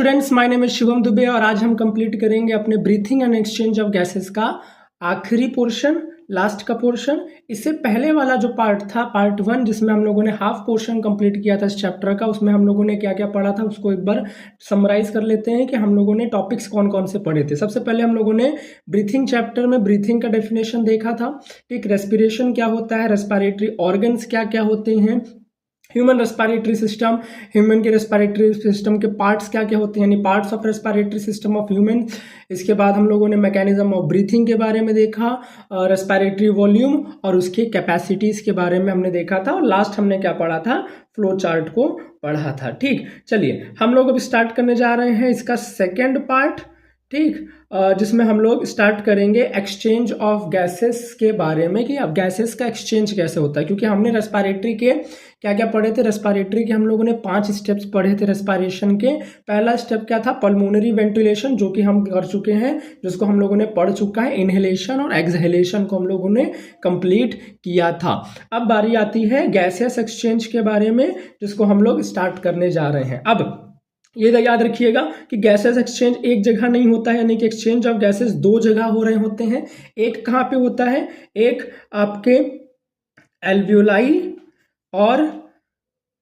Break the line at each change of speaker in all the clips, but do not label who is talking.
Students, my name is Shivam Dubey और आज हम कंप्लीट करेंगे अपने breathing and exchange of gases का आखिरी पोर्शन, लास्ट का पोर्शन। इससे पहले वाला जो पार्ट था, पार्ट 1, जिसमें हम लोगों ने हाफ पोर्शन कंप्लीट किया था इस चैप्टर का, उसमें हम लोगों ने क्या क्या पढ़ा था उसको एक बार समराइज कर लेते हैं कि हम लोगों ने टॉपिक्स कौन कौन से पढ़े थे। सबसे पहले हम लोगों ने ब्रीथिंग चैप्टर में ब्रीथिंग का डेफिनेशन देखा था। ठीक, रेस्पिरेशन क्या होता है, रेस्पिरेटरी ऑर्गन्स क्या क्या होते हैं, ह्यूमन रेस्पिरेटरी सिस्टम, ह्यूमन के रेस्पिरेटरी सिस्टम के पार्ट्स क्या क्या होते हैं, यानी parts of respiratory system of human. इसके बाद हम लोगों ने मैकेनिज्म ऑफ ब्रीथिंग के बारे में देखा, रेस्पिरेटरी वॉल्यूम और उसकी कैपेसिटीज के बारे में हमने देखा था, और लास्ट हमने क्या पढ़ा था, फ्लो चार्ट को पढ़ा था। ठीक, चलिए हम लोग अब स्टार्ट करने जा रहे हैं इसका सेकेंड पार्ट। ठीक, जिसमें हम लोग स्टार्ट करेंगे एक्सचेंज ऑफ गैसेस के बारे में, कि अब गैसेस का एक्सचेंज कैसे होता है। क्योंकि हमने रेस्पिरेटरी के क्या क्या पढ़े थे, रेस्पिरेटरी के हम लोगों ने 5 स्टेप्स पढ़े थे रेस्पिरेशन के। पहला स्टेप क्या था, पल्मोनरी वेंटिलेशन, जो कि हम कर चुके हैं, जिसको हम लोगों ने पढ़ चुका है। इनहेलेशन और एक्सहेलेशन को हम लोगों ने कंप्लीट किया था। अब बारी आती है गैसेस एक्सचेंज के बारे में, जिसको हम लोग स्टार्ट करने जा रहे हैं। अब ये याद रखिएगा कि गैसेस एक्सचेंज एक जगह नहीं होता है, यानी कि एक्सचेंज ऑफ गैसेस 2 जगह हो रहे होते हैं। एक कहाँ पे होता है, एक आपके एल्वियोलाई और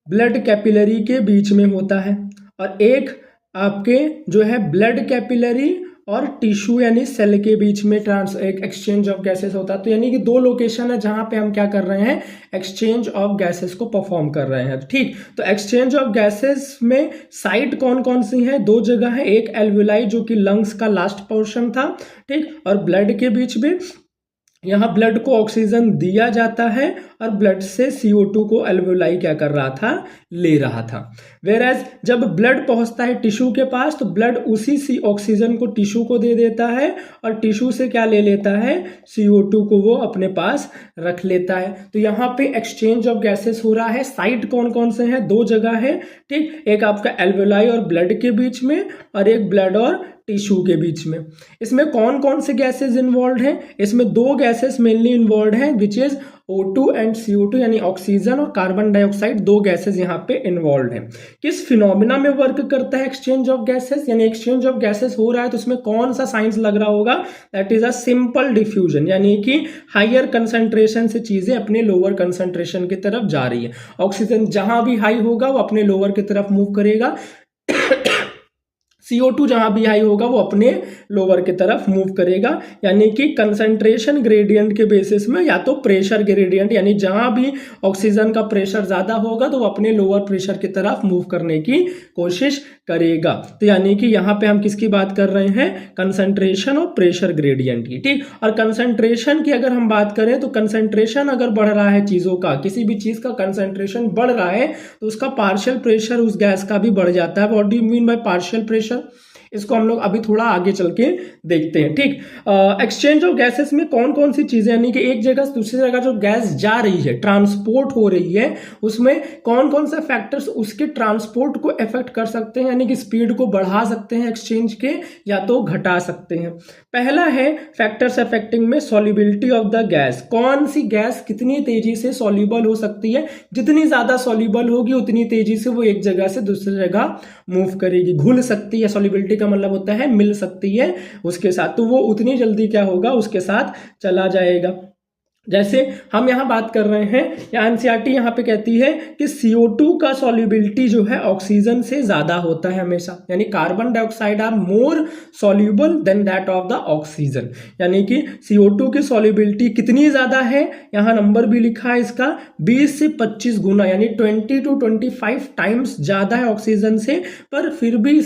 ब्लड कैपिलरी के बीच में होता है, और एक आपके जो है ब्लड कैपिलरी और टिश्यू यानी सेल के बीच में एक एक्सचेंज ऑफ गैसेस होता है। तो यानी कि 2 लोकेशन है जहां पे हम क्या कर रहे हैं, एक्सचेंज ऑफ गैसेस को परफॉर्म कर रहे हैं। ठीक, तो एक्सचेंज ऑफ गैसेस में साइट कौन कौन सी हैं, 2 जगह है। एक एल्वियोलाई जो कि लंग्स का लास्ट पोर्शन था, ठीक, और ब्लड के बीच में यहाँ ब्लड को ऑक्सीजन दिया जाता है और ब्लड से CO2 को एल्वियोलाई क्या कर रहा था, ले रहा था। वेरएज जब ब्लड पहुंचता है टिश्यू के पास, तो ब्लड उसी ऑक्सीजन को टिश्यू को दे देता है और टिश्यू से क्या ले लेता है, CO2 को वो अपने पास रख लेता है। तो यहाँ पे एक्सचेंज ऑफ गैसेस हो रहा है। साइट कौन कौन से हैं, 2 जगह है। ठीक, एक आपका एल्वियोलाई और ब्लड के बीच में, और एक ब्लड और टिश्यू के बीच में। इसमें कौन कौन से गैसेस इन्वॉल्व हैं, इसमें 2 गैसेस मेनली इन्वॉल्व हैं, which is O2 and CO2, यानी ऑक्सीजन और कार्बन डाइऑक्साइड, 2 गैसेस यहाँ पे इन्वॉल्व हैं। किस फिनोमिना में वर्क करता है एक्सचेंज ऑफ गैसेस, यानी एक्सचेंज ऑफ गैसेस हो रहा है तो उसमें कौन सा साइंस लग रहा होगा, that is a simple diffusion, यानी कि हायर कंसंट्रेशन से चीजें अपने लोअर कंसंट्रेशन की तरफ जा रही है। ऑक्सीजन जहां भी हाई होगा वो अपने लोअर की तरफ मूव करेगा, CO2 जहां भी हाई होगा वो अपने लोअर की तरफ मूव करेगा। यानी कि कंसंट्रेशन ग्रेडियंट के बेसिस में, या तो प्रेशर ग्रेडियंट, यानी जहां भी ऑक्सीजन का प्रेशर ज्यादा होगा तो वो अपने लोअर प्रेशर की तरफ मूव करने की कोशिश करेगा। तो यानी कि यहां पे हम किसकी बात कर रहे हैं, कंसंट्रेशन और प्रेशर ग्रेडियंट की। ठीक, और कंसंट्रेशन की अगर हम बात करें तो कंसंट्रेशन अगर बढ़ रहा है चीजों का, किसी भी चीज का कंसंट्रेशन बढ़ रहा है तो उसका पार्शियल प्रेशर उस गैस का भी बढ़ जाता है। What do you mean by partial pressure, इसको हम लोग अभी थोड़ा आगे चल के देखते हैं। ठीक, एक्सचेंज ऑफ गैसेस में कौन कौन सी चीजें, यानी कि एक जगह से दूसरी जगह जो गैस जा रही है, ट्रांसपोर्ट हो रही है, उसमें कौन कौन से फैक्टर्स उसके ट्रांसपोर्ट को इफेक्ट कर सकते हैं, यानी कि स्पीड को बढ़ा सकते हैं एक्सचेंज के, या तो घटा सकते हैं। पहला है फैक्टर्स अफेक्टिंग में सॉल्युबिलिटी ऑफ द गैस, कौन सी गैस कितनी तेजी से सॉल्युबल हो सकती है, जितनी ज्यादा सॉल्युबल होगी उतनी तेजी से वो एक जगह से दूसरी जगह मूव करेगी, घुल सकती है। सॉल्युबिलिटी का मतलब होता है मिल सकती है उसके साथ, तो वो उतनी जल्दी क्या होगा, उसके साथ चला जाएगा। जैसे हम यहाँ बात कर रहे हैं, या एनसीईआरटी यहाँ पे कहती है कि CO2 का सॉल्युबिलिटी जो है ऑक्सीजन से ज्यादा होता है हमेशा, यानी carbon dioxide are more soluble than that of the oxygen. यानी कि CO2 की सॉल्युबिलिटी कितनी ज्यादा है, यहाँ नंबर भी लिखा है इसका, 20 से 25 गुना, यानी 20 to 25 टाइम्स ज्यादा है ऑक्सीजन से। पर फिर भी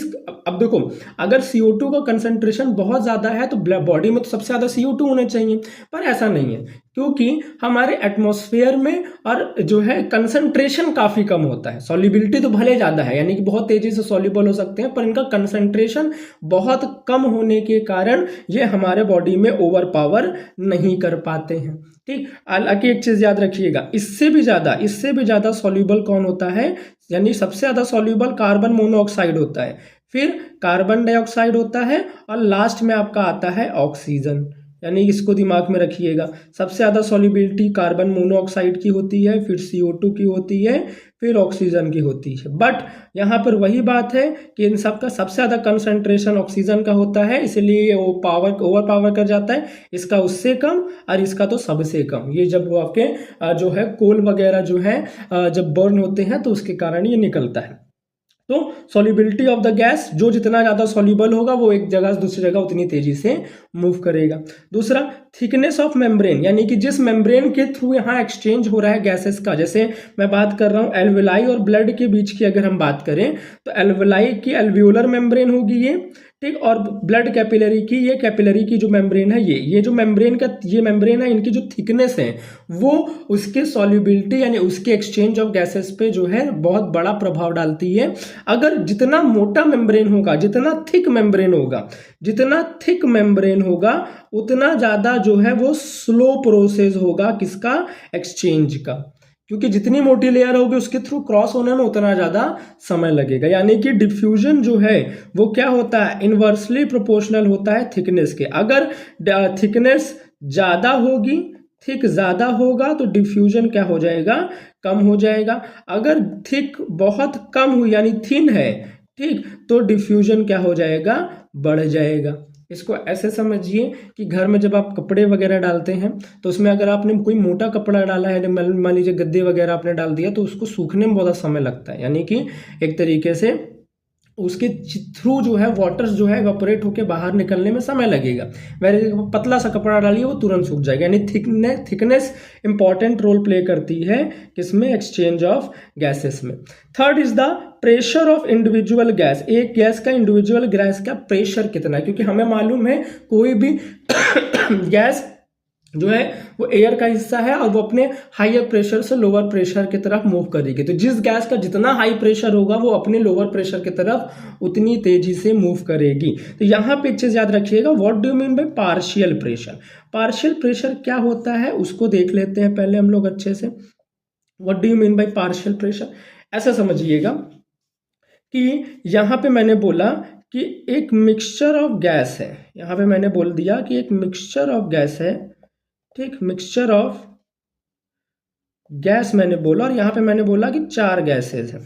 अब देखो, अगर CO2 का कंसंट्रेशन बहुत ज्यादा है तो बॉडी में तो सबसे ज्यादा CO2 होने चाहिए, पर ऐसा नहीं है, क्योंकि हमारे एटमॉस्फेयर में और जो है कंसंट्रेशन काफी कम होता है। सॉल्युबिलिटी तो भले ज्यादा है, यानी कि बहुत तेजी से सॉल्युबल हो सकते हैं, पर इनका कंसंट्रेशन बहुत कम होने के कारण ये हमारे बॉडी में ओवर पावर नहीं कर पाते हैं। ठीक, हालांकि एक चीज याद रखिएगा, इससे भी ज्यादा सॉल्युबल कौन होता है, यानी सबसे ज्यादा सॉल्युबल कार्बन मोनोऑक्साइड होता है, फिर कार्बन डाइऑक्साइड होता है, और लास्ट में आपका आता है ऑक्सीजन। यानी इसको दिमाग में रखिएगा। सबसे ज़्यादा सॉल्युबिलिटी कार्बन मोनोऑक्साइड की होती है, फिर CO2 की होती है, फिर ऑक्सीजन की होती है। बट यहाँ पर वही बात है कि इन सब का सबसे ज़्यादा कंसंट्रेशन ऑक्सीजन का होता है, इसलिए वो ओवर पावर कर जाता है। इसका उससे कम और इसका तो सबसे कम। ये जब वो आपके जो है कोल वगैरह जो है जब बर्न होते हैं तो उसके कारण ये निकलता है। तो सॉल्युबिलिटी ऑफ द गैस, जो जितना ज़्यादा सॉल्युबल होगा वो एक जगह से दूसरी जगह उतनी तेजी से मूव करेगा। दूसरा, थिकनेस ऑफ मेम्ब्रेन, यानी कि जिस मेम्ब्रेन के थ्रू यहाँ एक्सचेंज हो रहा है गैसेस का। जैसे मैं बात कर रहा हूँ एल्वेलाई और ब्लड के बीच की, अगर हम बात करें तो एल्वेलाई की एल्वियोलर मेम्ब्रेन होगी ये, ठीक, और ब्लड कैपिलरी की, ये कैपिलरी की जो मेम्ब्रेन है ये जो मेम्ब्रेन का ये मेम्ब्रेन है, इनकी जो थिकनेस है वो उसके सॉल्युबिलिटी यानी उसके एक्सचेंज ऑफ गैसेस पे जो है बहुत बड़ा प्रभाव डालती है। अगर जितना मोटा मेम्ब्रेन होगा, जितना थिक मेम्ब्रेन होगा, जितना थिक मेम्ब्रेन होगा उतना ज़्यादा जो है वो स्लो प्रोसेस होगा किसका, एक्सचेंज का, क्योंकि जितनी मोटी लेयर होगी उसके थ्रू क्रॉस होने में उतना ज़्यादा समय लगेगा। यानी कि डिफ्यूजन जो है वो क्या होता है, इनवर्सली प्रोपोर्शनल होता है थिकनेस के। अगर थिकनेस ज़्यादा होगी, थिक ज़्यादा होगा तो डिफ्यूजन क्या हो जाएगा, कम हो जाएगा। अगर थिक बहुत कम हुई यानी थिन है, ठीक, तो डिफ्यूजन क्या हो जाएगा, बढ़ जाएगा। इसको ऐसे समझिए कि घर में जब आप कपड़े वगैरह डालते हैं तो उसमें अगर आपने कोई मोटा कपड़ा डाला है, मान लीजिए गद्दे वगैरह आपने डाल दिया, तो उसको सूखने में बहुत समय लगता है। यानी कि एक तरीके से उसके थ्रू जो है वाटर जो है इवेपोरेट होकर बाहर निकलने में समय लगेगा। वैसे पतला सा कपड़ा डालिए वो तुरंत सूख जाएगा। यानी थिकनेस इंपॉर्टेंट रोल प्ले करती है किसमें, एक्सचेंज ऑफ गैसेस में। Third is the pressure of individual gas. एक गैस का इंडिविजुअल गैस का प्रेशर कितना है, क्योंकि हमें मालूम है कोई भी गैस जो है वो एयर का हिस्सा है और वो अपने हायर प्रेशर से लोअर प्रेशर की तरफ मूव करेगी। तो जिस गैस का जितना हाई प्रेशर होगा वो अपने लोअर प्रेशर की तरफ उतनी तेजी से मूव करेगी। तो यहाँ पे एक चीज याद रखिएगा, what do you mean by partial pressure. Partial pressure क्या होता है उसको देख लेते हैं पहले हम लोग अच्छे से। What do you mean by partial pressure, ऐसा समझिएगा कि यहाँ पे मैंने बोला कि एक मिक्सचर ऑफ गैस है। यहाँ पे मैंने बोल दिया कि एक मिक्सचर ऑफ गैस है, ठीक, मिक्सचर ऑफ गैस मैंने बोला, और यहाँ पे मैंने बोला कि 4 गैसेस हैं,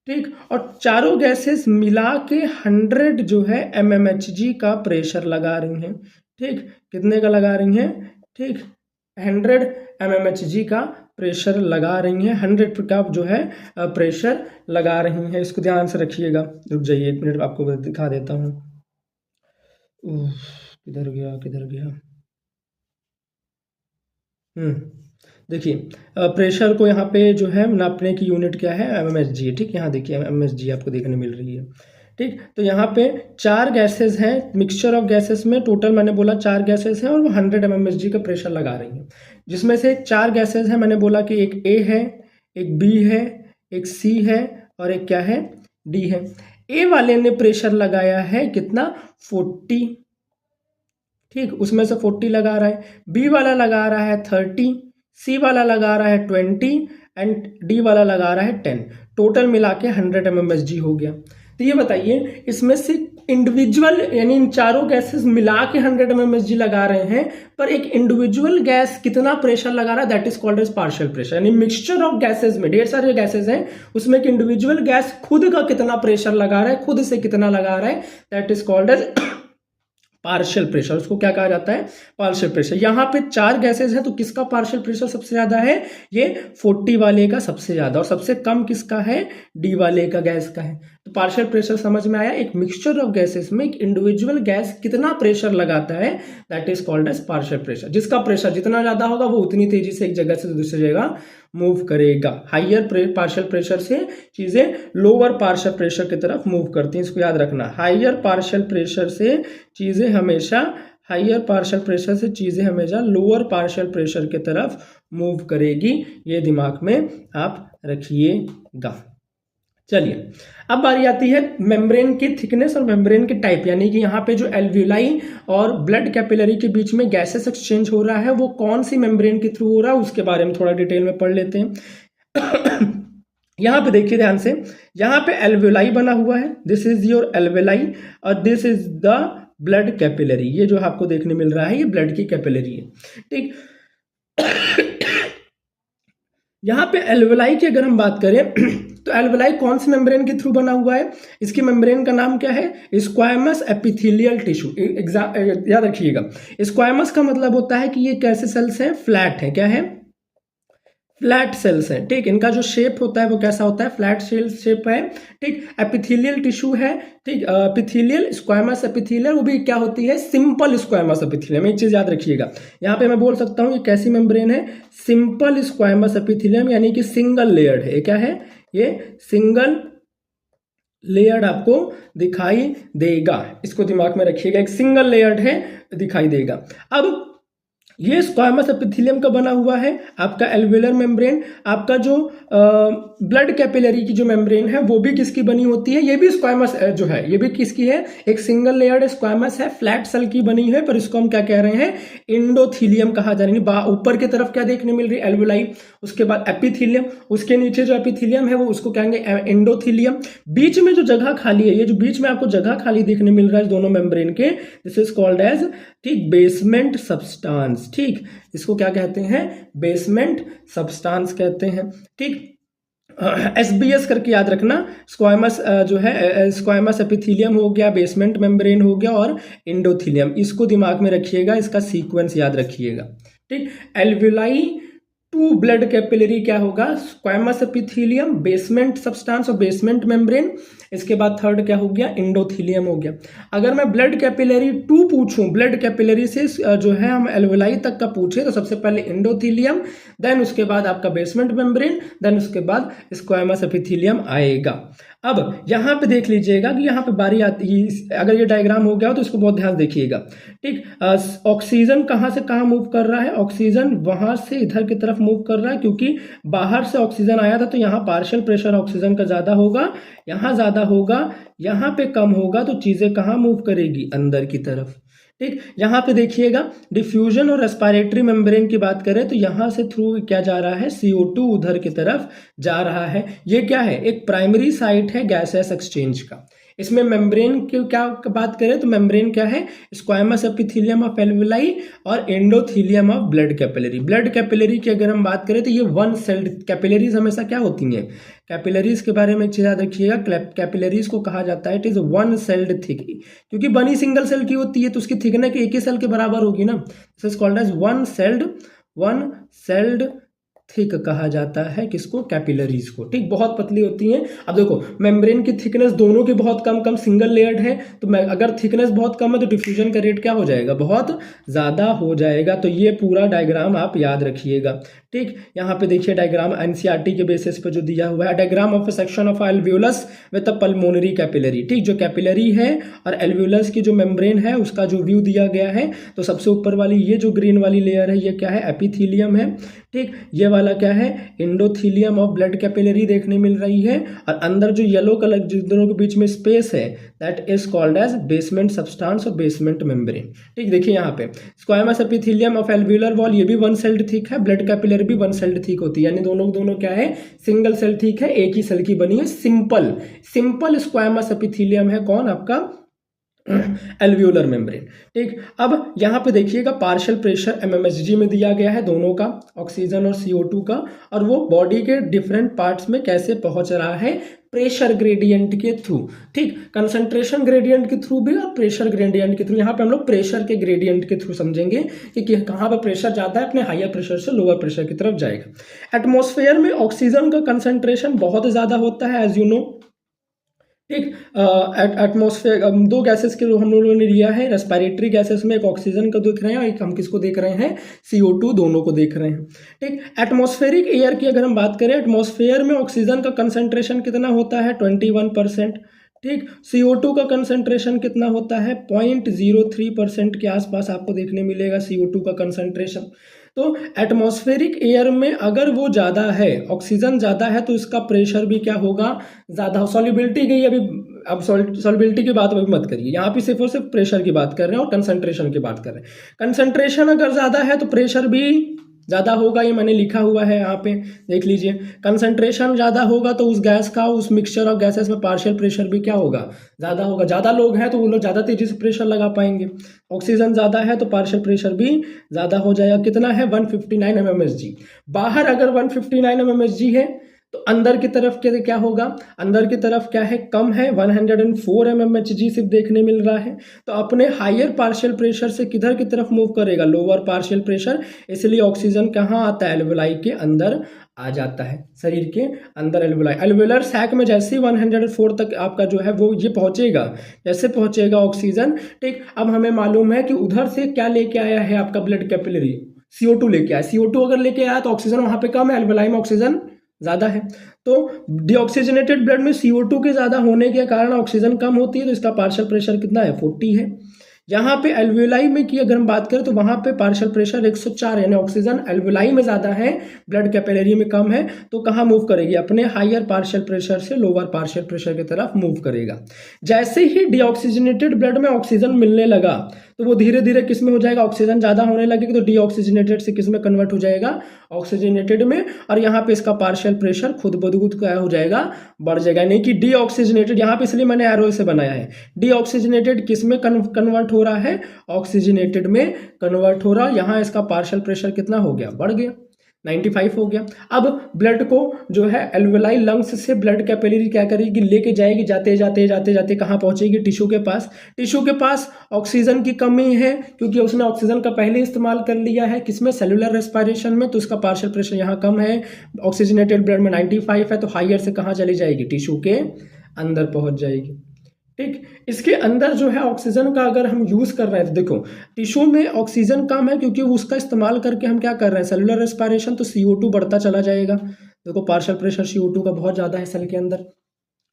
ठीक, और चारों गैसेस मिला के 100 जो है mmHg का प्रेशर लगा रही हैं, ठीक, कितने का लगा रही हैं, ठीक, 100 mmHg का प्रेशर लगा रही हैं, 100 का जो है प्रेशर लगा रही हैं। इसको ध्यान से रखिएगा। रुक जाइए 1 मिनट, आपको दिखा देता हूँ। किधर गया। देखिए प्रेशर को यहाँ पे जो है नापने की यूनिट क्या है, mmHg, ठीक, यहाँ देखिए mmHg आपको देखने मिल रही है, ठीक। तो यहाँ पे 4 गैसेस हैं, मिक्सचर ऑफ गैसेस में टोटल मैंने बोला 4 गैसेस हैं और वो 100 mmHg का प्रेशर लगा रही हैं। जिसमें से 4 गैसेस हैं, मैंने बोला कि एक A है, एक B है, एक C है और एक क्या है, D है। A वाले ने प्रेशर लगाया है कितना, 40, ठीक, उसमें से 40 लगा रहा है। बी वाला लगा रहा है 30, सी वाला लगा रहा है 20 एंड डी वाला लगा रहा है 10। टोटल मिला के 100 mmHg हो गया। तो ये बताइए इसमें से इंडिविजुअल यानी इन चारों गैसेस मिला के 100 mmHg लगा रहे हैं, पर एक इंडिविजुअल गैस कितना प्रेशर लगा रहा है, that is called as partial pressure. यानी मिक्सचर ऑफ गैसेस में ढेर सारे गैसेस हैं, उसमें एक इंडिविजुअल गैस खुद का कितना प्रेशर लगा रहा है, खुद से कितना लगा रहा है, that is called as partial pressure. उसको क्या कहा जाता है, पार्शियल प्रेशर। यहाँ पे 4 गैसेस हैं तो किसका पार्शियल प्रेशर सबसे ज्यादा है, ये 40 वाले का सबसे ज्यादा, और सबसे कम किसका है, डी वाले का गैस का है। तो पार्शियल प्रेशर समझ में आया। एक मिक्सचर ऑफ गैसेस में एक इंडिविजुअल गैस कितना प्रेशर लगाता है, that is called as partial pressure. जिसका प्रेशर जितना ज्यादा होगा वो उतनी तेजी से एक जगह से दूसरी जगह मूव करेगा। हाइयर पार्शियल प्रेशर से चीजें लोअर पार्शियल प्रेशर की तरफ मूव करती हैं, इसको याद रखना। हाइयर पार्शियल प्रेशर से चीजें हमेशा लोअर पार्शियल प्रेशर की तरफ मूव करेगी, ये दिमाग में आप रखिएगा। चलिए अब बारी आती है मेम्ब्रेन की थिकनेस और मेम्ब्रेन के टाइप, यानी कि यहाँ पे जो एल्वियोलाई और ब्लड कैपिलरी के बीच में गैसेस एक्सचेंज हो रहा है वो कौन सी मेम्ब्रेन के थ्रू हो रहा है उसके बारे में थोड़ा डिटेल में पढ़ लेते हैं। यहाँ पे देखिए ध्यान से, यहाँ पे एल्वियोलाई बना हुआ है, दिस इज योर एल्वियोलाई और this is the blood capillary. ये जो आपको देखने मिल रहा है ये ब्लड की कैपिलरी है, ठीक। यहाँ पे एल्वेलाई की अगर हम बात करें तो एल्वेलाई कौन से मेम्ब्रेन के थ्रू बना हुआ है? इसकी मेम्ब्रेन का नाम क्या है? Squamous epithelial tissue. याद रखिएगा, स्क्वायमस का मतलब होता है कि ये कैसे सेल्स हैं? फ्लैट है। क्या है? फ्लैट सेल्स हैं, ठीक। इनका जो शेप होता है वो कैसा होता है? फ्लैट सेल शेप है, ठीक। एपिथेलियल टिश्यू है, ठीक। एपिथेलियल, स्क्वायमस एपिथेलियल, वो भी क्या होती है? Simple squamous epithelium. एक चीज याद रखिएगा, यहाँ पे मैं बोल सकता हूँ ये कैसी मेम्ब्रेन है? सिंपल स्क्वायमस एपिथेलियम, यानी कि सिंगल लेयर्ड है। क्या है? ये सिंगल लेयर्ड आपको दिखाई देगा, इसको दिमाग में रखिएगा, एक सिंगल लेयर्ड है, दिखाई देगा। अब ये स्क्वायमस एपिथेलियम का बना हुआ है आपका एल्वेलर मेम्ब्रेन। आपका जो ब्लड कैपिलरी की जो मेम्ब्रेन है वो भी किसकी बनी होती है? ये भी स्क्वायमस जो है ये भी किसकी है? एक सिंगल लेयर्ड स्क्वायमस है, फ्लैट सेल की बनी है, पर इसको हम क्या कह रहे हैं? एंडोथीलियम कहा जा रहा है। ऊपर की तरफ क्या देखने मिल रही है? एल्वेलाई, उसके बाद एपिथेलियम, उसके नीचे जो एपिथेलियम है वो उसको कहेंगे एंडोथीलियम। बीच में जो जगह खाली है, ये जो बीच में आपको जगह खाली देखने मिल रहा है दोनों मेम्ब्रेन के, दिस इज कॉल्ड एज, ठीक, बेसमेंट सब्सटेंस, ठीक। इसको क्या कहते हैं? बेसमेंट सब्सटेंस कहते हैं, ठीक। SBS करके याद रखना। स्क्वायमस जो है स्क्वायमस एपिथेलियम हो गया, बेसमेंट मेम्ब्रेन हो गया और एंडोथेलियम, इसको दिमाग में रखिएगा, इसका सीक्वेंस याद रखिएगा, ठीक। एल्वेलाई टू ब्लड कैपिलरी क्या होगा? स्क्वायमस एपिथेलियम, बेसमेंट सब्सटेंस और बेसमेंट मेम्ब्रेन। इसके बाद थर्ड क्या हो गया? एंडोथेलियम हो गया। अगर मैं ब्लड कैपिलरी टू पूछूं, ब्लड कैपिलरी से जो है हम एल्वेलाई तक का पूछे, तो सबसे पहले एंडोथेलियम, देन उसके बाद आपका बेसमेंट मेम्ब्रेन, देन उसके बाद स्क्वायमस एपिथेलियम आएगा। अब यहाँ पे देख लीजिएगा कि यहाँ पे बारी आती है, अगर ये डायग्राम हो गया हो तो इसको बहुत ध्यान देखिएगा, ठीक। ऑक्सीजन कहाँ से कहाँ मूव कर रहा है? ऑक्सीजन वहां से इधर की तरफ मूव कर रहा है, क्योंकि बाहर से ऑक्सीजन आया था, तो यहाँ पार्शियल प्रेशर ऑक्सीजन का ज्यादा होगा, यहाँ ज्यादा होगा, यहाँ पे कम होगा, तो चीजें कहाँ मूव करेगी? अंदर की तरफ, ठीक। यहाँ पे देखिएगा, डिफ्यूजन और रेस्पिरेटरी मेम्ब्रेन की बात करें तो यहाँ से थ्रू क्या जा रहा है? CO2 उधर की तरफ जा रहा है। ये क्या है? एक प्राइमरी साइट है गैसेस एक्सचेंज का। इसमें मेम्ब्रेन की क्या बात करें तो मेम्ब्रेन क्या है? स्क्वायमस एपिथेलियम ऑफ एल्वेलाई और endothelium of blood capillary. Blood capillary की अगर हम बात करें तो ये वन सेल्ड कैपिलरीज हमेशा क्या होती हैं? कैपिलरीज के बारे में एक चीज याद रखिएगा, कैपिलरीज को कहा जाता है it is one celled thick, क्योंकि बनी सिंगल सेल की होती है तो उसकी थिकनेस एक ही सेल के बराबर होगी ना। This is called as one celled thick कहा जाता है किसको? कैपिलरीज को, ठीक। बहुत पतली होती हैं। अब देखो, मेम्ब्रेन की थिकनेस दोनों की बहुत कम सिंगल लेयर्ड है, तो अगर थिकनेस बहुत कम है तो डिफ्यूजन का रेट क्या हो जाएगा? बहुत ज्यादा हो जाएगा। तो ये पूरा डायग्राम आप याद रखिएगा, ठीक। यहाँ पे देखिए डायग्राम NCERT के बेसिस पे जो दिया हुआ है, diagram of a section of alveolus with a pulmonary capillary, ठीक। जो कैपिलरी है और एल्वेओलस की जो मेम्ब्रेन है उसका जो व्यू दिया गया है, तो सबसे ऊपर वाली ये जो ग्रीन वाली लेयर है ये क्या है? एपिथेलियम है, ठीक। ये वाला क्या है? एंडोथेलियम ऑफ ब्लड कैपिलरी देखने मिल रही है, और अंदर जो येलो कलर जिन दोनों के बीच में स्पेस है that is called as basement substance और बेसमेंट मेम्ब्रेन, ठीक। देखिए यहाँ पे squamous epithelium of alveolar wall, ये भी वन सेल्ड थिक है, ब्लड कैपिलरी भी वन सेल्ड थिक होती है, यानी दोनों क्या है? सिंगल सेल थिक है, एक ही सेल की बनी है, सिंपल स्क्वायमस एपिथेलियम है कौन? आपका एल्वेओलर मेम्ब्रेन, ठीक। अब यहाँ पे देखिएगा पार्शियल प्रेशर MMHg में दिया गया है दोनों का, ऑक्सीजन और CO2 का, और वो बॉडी के डिफरेंट पार्ट्स में कैसे पहुंच रहा है? प्रेशर ग्रेडियंट के थ्रू, ठीक। कंसंट्रेशन ग्रेडियंट के थ्रू भी और प्रेशर ग्रेडियंट के थ्रू। यहाँ पे हम लोग प्रेशर के ग्रेडियंट के थ्रू समझेंगे कि कहाँ पर प्रेशर जाता है, अपने हायर प्रेशर से लोअर प्रेशर की तरफ जाएगा। एटमॉस्फेयर में ऑक्सीजन का कंसंट्रेशन बहुत ज्यादा होता है एज यू नो, ठीक। एटमॉस्फेयर दो गैसेस के हम लोगों ने लिया है, रेस्पिरेटरी गैसेस में एक ऑक्सीजन का देख रहे हैं और एक हम किसको देख रहे हैं? CO2, दोनों को देख रहे हैं, ठीक। एटमॉस्फेरिक एयर की अगर हम बात करें, एटमॉस्फेयर में ऑक्सीजन का कंसंट्रेशन कितना होता है? 21%, ठीक। CO2 का कंसंट्रेशन कितना होता है? 0.03% के आसपास आपको देखने मिलेगा CO2 का कंसंट्रेशन। तो एटमॉस्फेरिक एयर में अगर वो ज़्यादा है, ऑक्सीजन ज़्यादा है, तो इसका प्रेशर भी क्या होगा? ज़्यादा। सॉल्युबिलिटी गई अभी, अब सॉल्युबिलिटी की बात अभी मत करिए, यहाँ पे सिर्फ और सिर्फ प्रेशर की बात कर रहे हैं और कंसंट्रेशन की बात कर रहे हैं। कंसंट्रेशन अगर ज़्यादा है तो प्रेशर भी ज़्यादा होगा, ये मैंने लिखा हुआ है यहाँ पे देख लीजिए। कंसंट्रेशन ज़्यादा होगा तो उस गैस का, उस मिक्सचर ऑफ गैसेस में पार्शियल प्रेशर भी क्या होगा, ज़्यादा होगा। ज़्यादा लोग हैं तो वो लोग ज़्यादा तेज़ी से प्रेशर लगा पाएंगे। ऑक्सीजन ज़्यादा है तो पार्शियल प्रेशर भी ज़्यादा हो जाएगा। कितना है 159 mmHg। बाहर अगर 159 mmHg है तो अंदर की तरफ क्या होगा, अंदर की तरफ क्या है, कम है, 104 mmHg सिर्फ देखने मिल रहा है। तो अपने हायर पार्शियल प्रेशर से किधर की तरफ मूव करेगा, लोअर पार्शियल प्रेशर। इसलिए ऑक्सीजन कहाँ आता है, एल्वेलाई के अंदर आ जाता है, शरीर के अंदर एल्वेलाई। एल्वेलर सैक में जैसे ही 104 तक आपका जो है वो ये पहुंचेगा, जैसे पहुंचेगा ऑक्सीजन, ठीक। अब हमें मालूम है कि उधर से क्या लेके आया है आपका ब्लड कैपिलरी, CO2 लेके आया। CO2 अगर लेके आया तो ऑक्सीजन वहां पे कम है, एल्वेलाई में ऑक्सीजन ज़्यादा है। तो डीऑक्सीजनेटेड ब्लड में CO2 के ज़्यादा होने के कारण ऑक्सीजन कम होती है, तो इसका पार्शियल प्रेशर कितना है, 40 है। यहाँ पे एल्वेलाई में की अगर हम बात करें तो वहाँ पे पार्शियल प्रेशर 104, यानी ऑक्सीजन एल्वेलाई में ज़्यादा है, ब्लड कैपिलरी में कम है। तो कहाँ मूव करेगी, अपने हायर पार्शियल प्रेशर से लोअर पार्शियल प्रेशर की तरफ मूव करेगा। जैसे ही डीऑक्सीजनेटेड ब्लड में ऑक्सीजन मिलने लगा तो वो धीरे धीरे किस में हो जाएगा, ऑक्सीजन ज़्यादा होने लगेगी तो डीऑक्सीजनेटेड से किस में कन्वर्ट हो जाएगा, ऑक्सीजनेटेड में। और यहाँ पे इसका पार्शियल प्रेशर खुद ब खुद क्या हो जाएगा, बढ़ जाएगा। यानी कि डीऑक्सीजनेटेड, यहाँ पे इसलिए मैंने एरो से बनाया है, डीऑक्सीजनेटेड किस में कन्वर्ट हो रहा है, ऑक्सीजनेटेड में कन्वर्ट हो रहा। यहाँ इसका पार्शियल प्रेशर कितना हो गया, बढ़ गया, 95 हो गया। अब ब्लड को जो है एल्वेलाई लंग्स से ब्लड कैपिलरी क्या करेगी, लेके जाएगी, जाते जाते जाते जाते कहाँ पहुंचेगी, टिश्यू के पास। टिश्यू के पास ऑक्सीजन की कमी है क्योंकि उसने ऑक्सीजन का पहले इस्तेमाल कर लिया है, किसमें, सेलुलर रेस्पिरेशन में, तो उसका पार्शियल प्रेशर यहाँ कम है। ऑक्सीजनेटेड ब्लड में 95 है तो हाइयर से कहाँ चली जाएगी, टिश्यू के अंदर पहुंच जाएगी, ठीक। इसके अंदर जो है ऑक्सीजन का अगर हम यूज़ कर रहे हैं तो देखो टिश्यू में ऑक्सीजन कम है क्योंकि उसका इस्तेमाल करके हम क्या कर रहे हैं, सेलुलर रेस्पिरेशन, तो CO2 बढ़ता चला जाएगा। देखो पार्शियल प्रेशर CO2 का बहुत ज़्यादा है सेल के अंदर।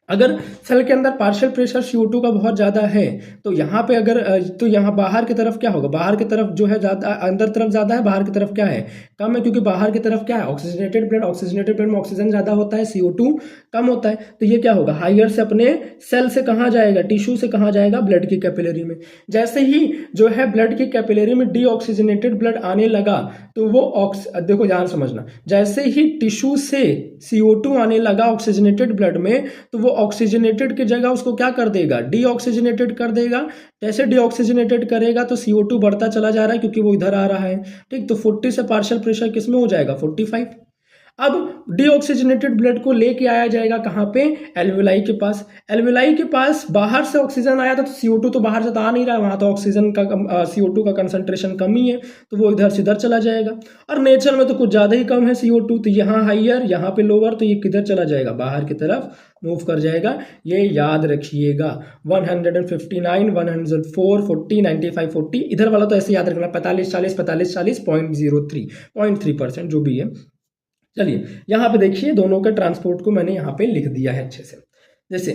अगर सेल के अंदर पार्शियल प्रेशर CO2 का बहुत ज़्यादा है तो यहाँ पे अगर तो यहाँ बाहर की तरफ क्या होगा, बाहर की तरफ जो है ज़्यादा, अंदर तरफ ज़्यादा है, बाहर की तरफ क्या है, कम है, क्योंकि बाहर की तरफ क्या है, ऑक्सीजनेटेड ब्लड, ऑक्सीजनेटेड ब्लड में ऑक्सीजन ज़्यादा होता है, CO2 कम होता है। तो ये क्या होगा, हाइयर से अपने सेल से कहाँ जाएगा, टिश्यू से कहाँ जाएगा, ब्लड की कैपिलरी में। जैसे ही जो है ब्लड की कैपिलरी में डीऑक्सीजनेटेड ब्लड आने लगा तो वो देखो ध्यान समझना, जैसे ही टिश्यू से CO2 आने लगा ऑक्सीजनेटेड ब्लड में तो वो ऑक्सीजनेटेड की जगह उसको क्या कर देगा, डीऑक्सीजनेटेड कर देगा। जैसे डीऑक्सीजनेटेड करेगा तो CO2 बढ़ता चला जा रहा है क्योंकि वो इधर आ रहा है, ठीक। तो 40 से पार्शियल प्रेशर किस में हो जाएगा, 45। अब डीऑक्सीजनेटेड ब्लड को लेके आया जाएगा कहाँ पे, एल्वेलाई के पास। एल्वेलाई के पास बाहर से ऑक्सीजन आया था तो CO2 तो बाहर से तो आ नहीं रहा है, वहाँ तो ऑक्सीजन का CO2 का कंसंट्रेशन कम ही है तो वो इधर से इधर चला जाएगा। और नेचर में तो कुछ ज़्यादा ही कम है CO2, तो यहाँ हाइयर, यहाँ पे लोअर, तो ये किधर चला जाएगा, बाहर की तरफ मूव कर जाएगा। ये याद रखिएगा, 159, 104, 40, 95, 40, इधर वाला तो ऐसे याद रखना, 45, 40, 45, 40, 0.3% जो भी है। चलिए यहाँ पे देखिए दोनों के ट्रांसपोर्ट को मैंने यहाँ पे लिख दिया है अच्छे से। जैसे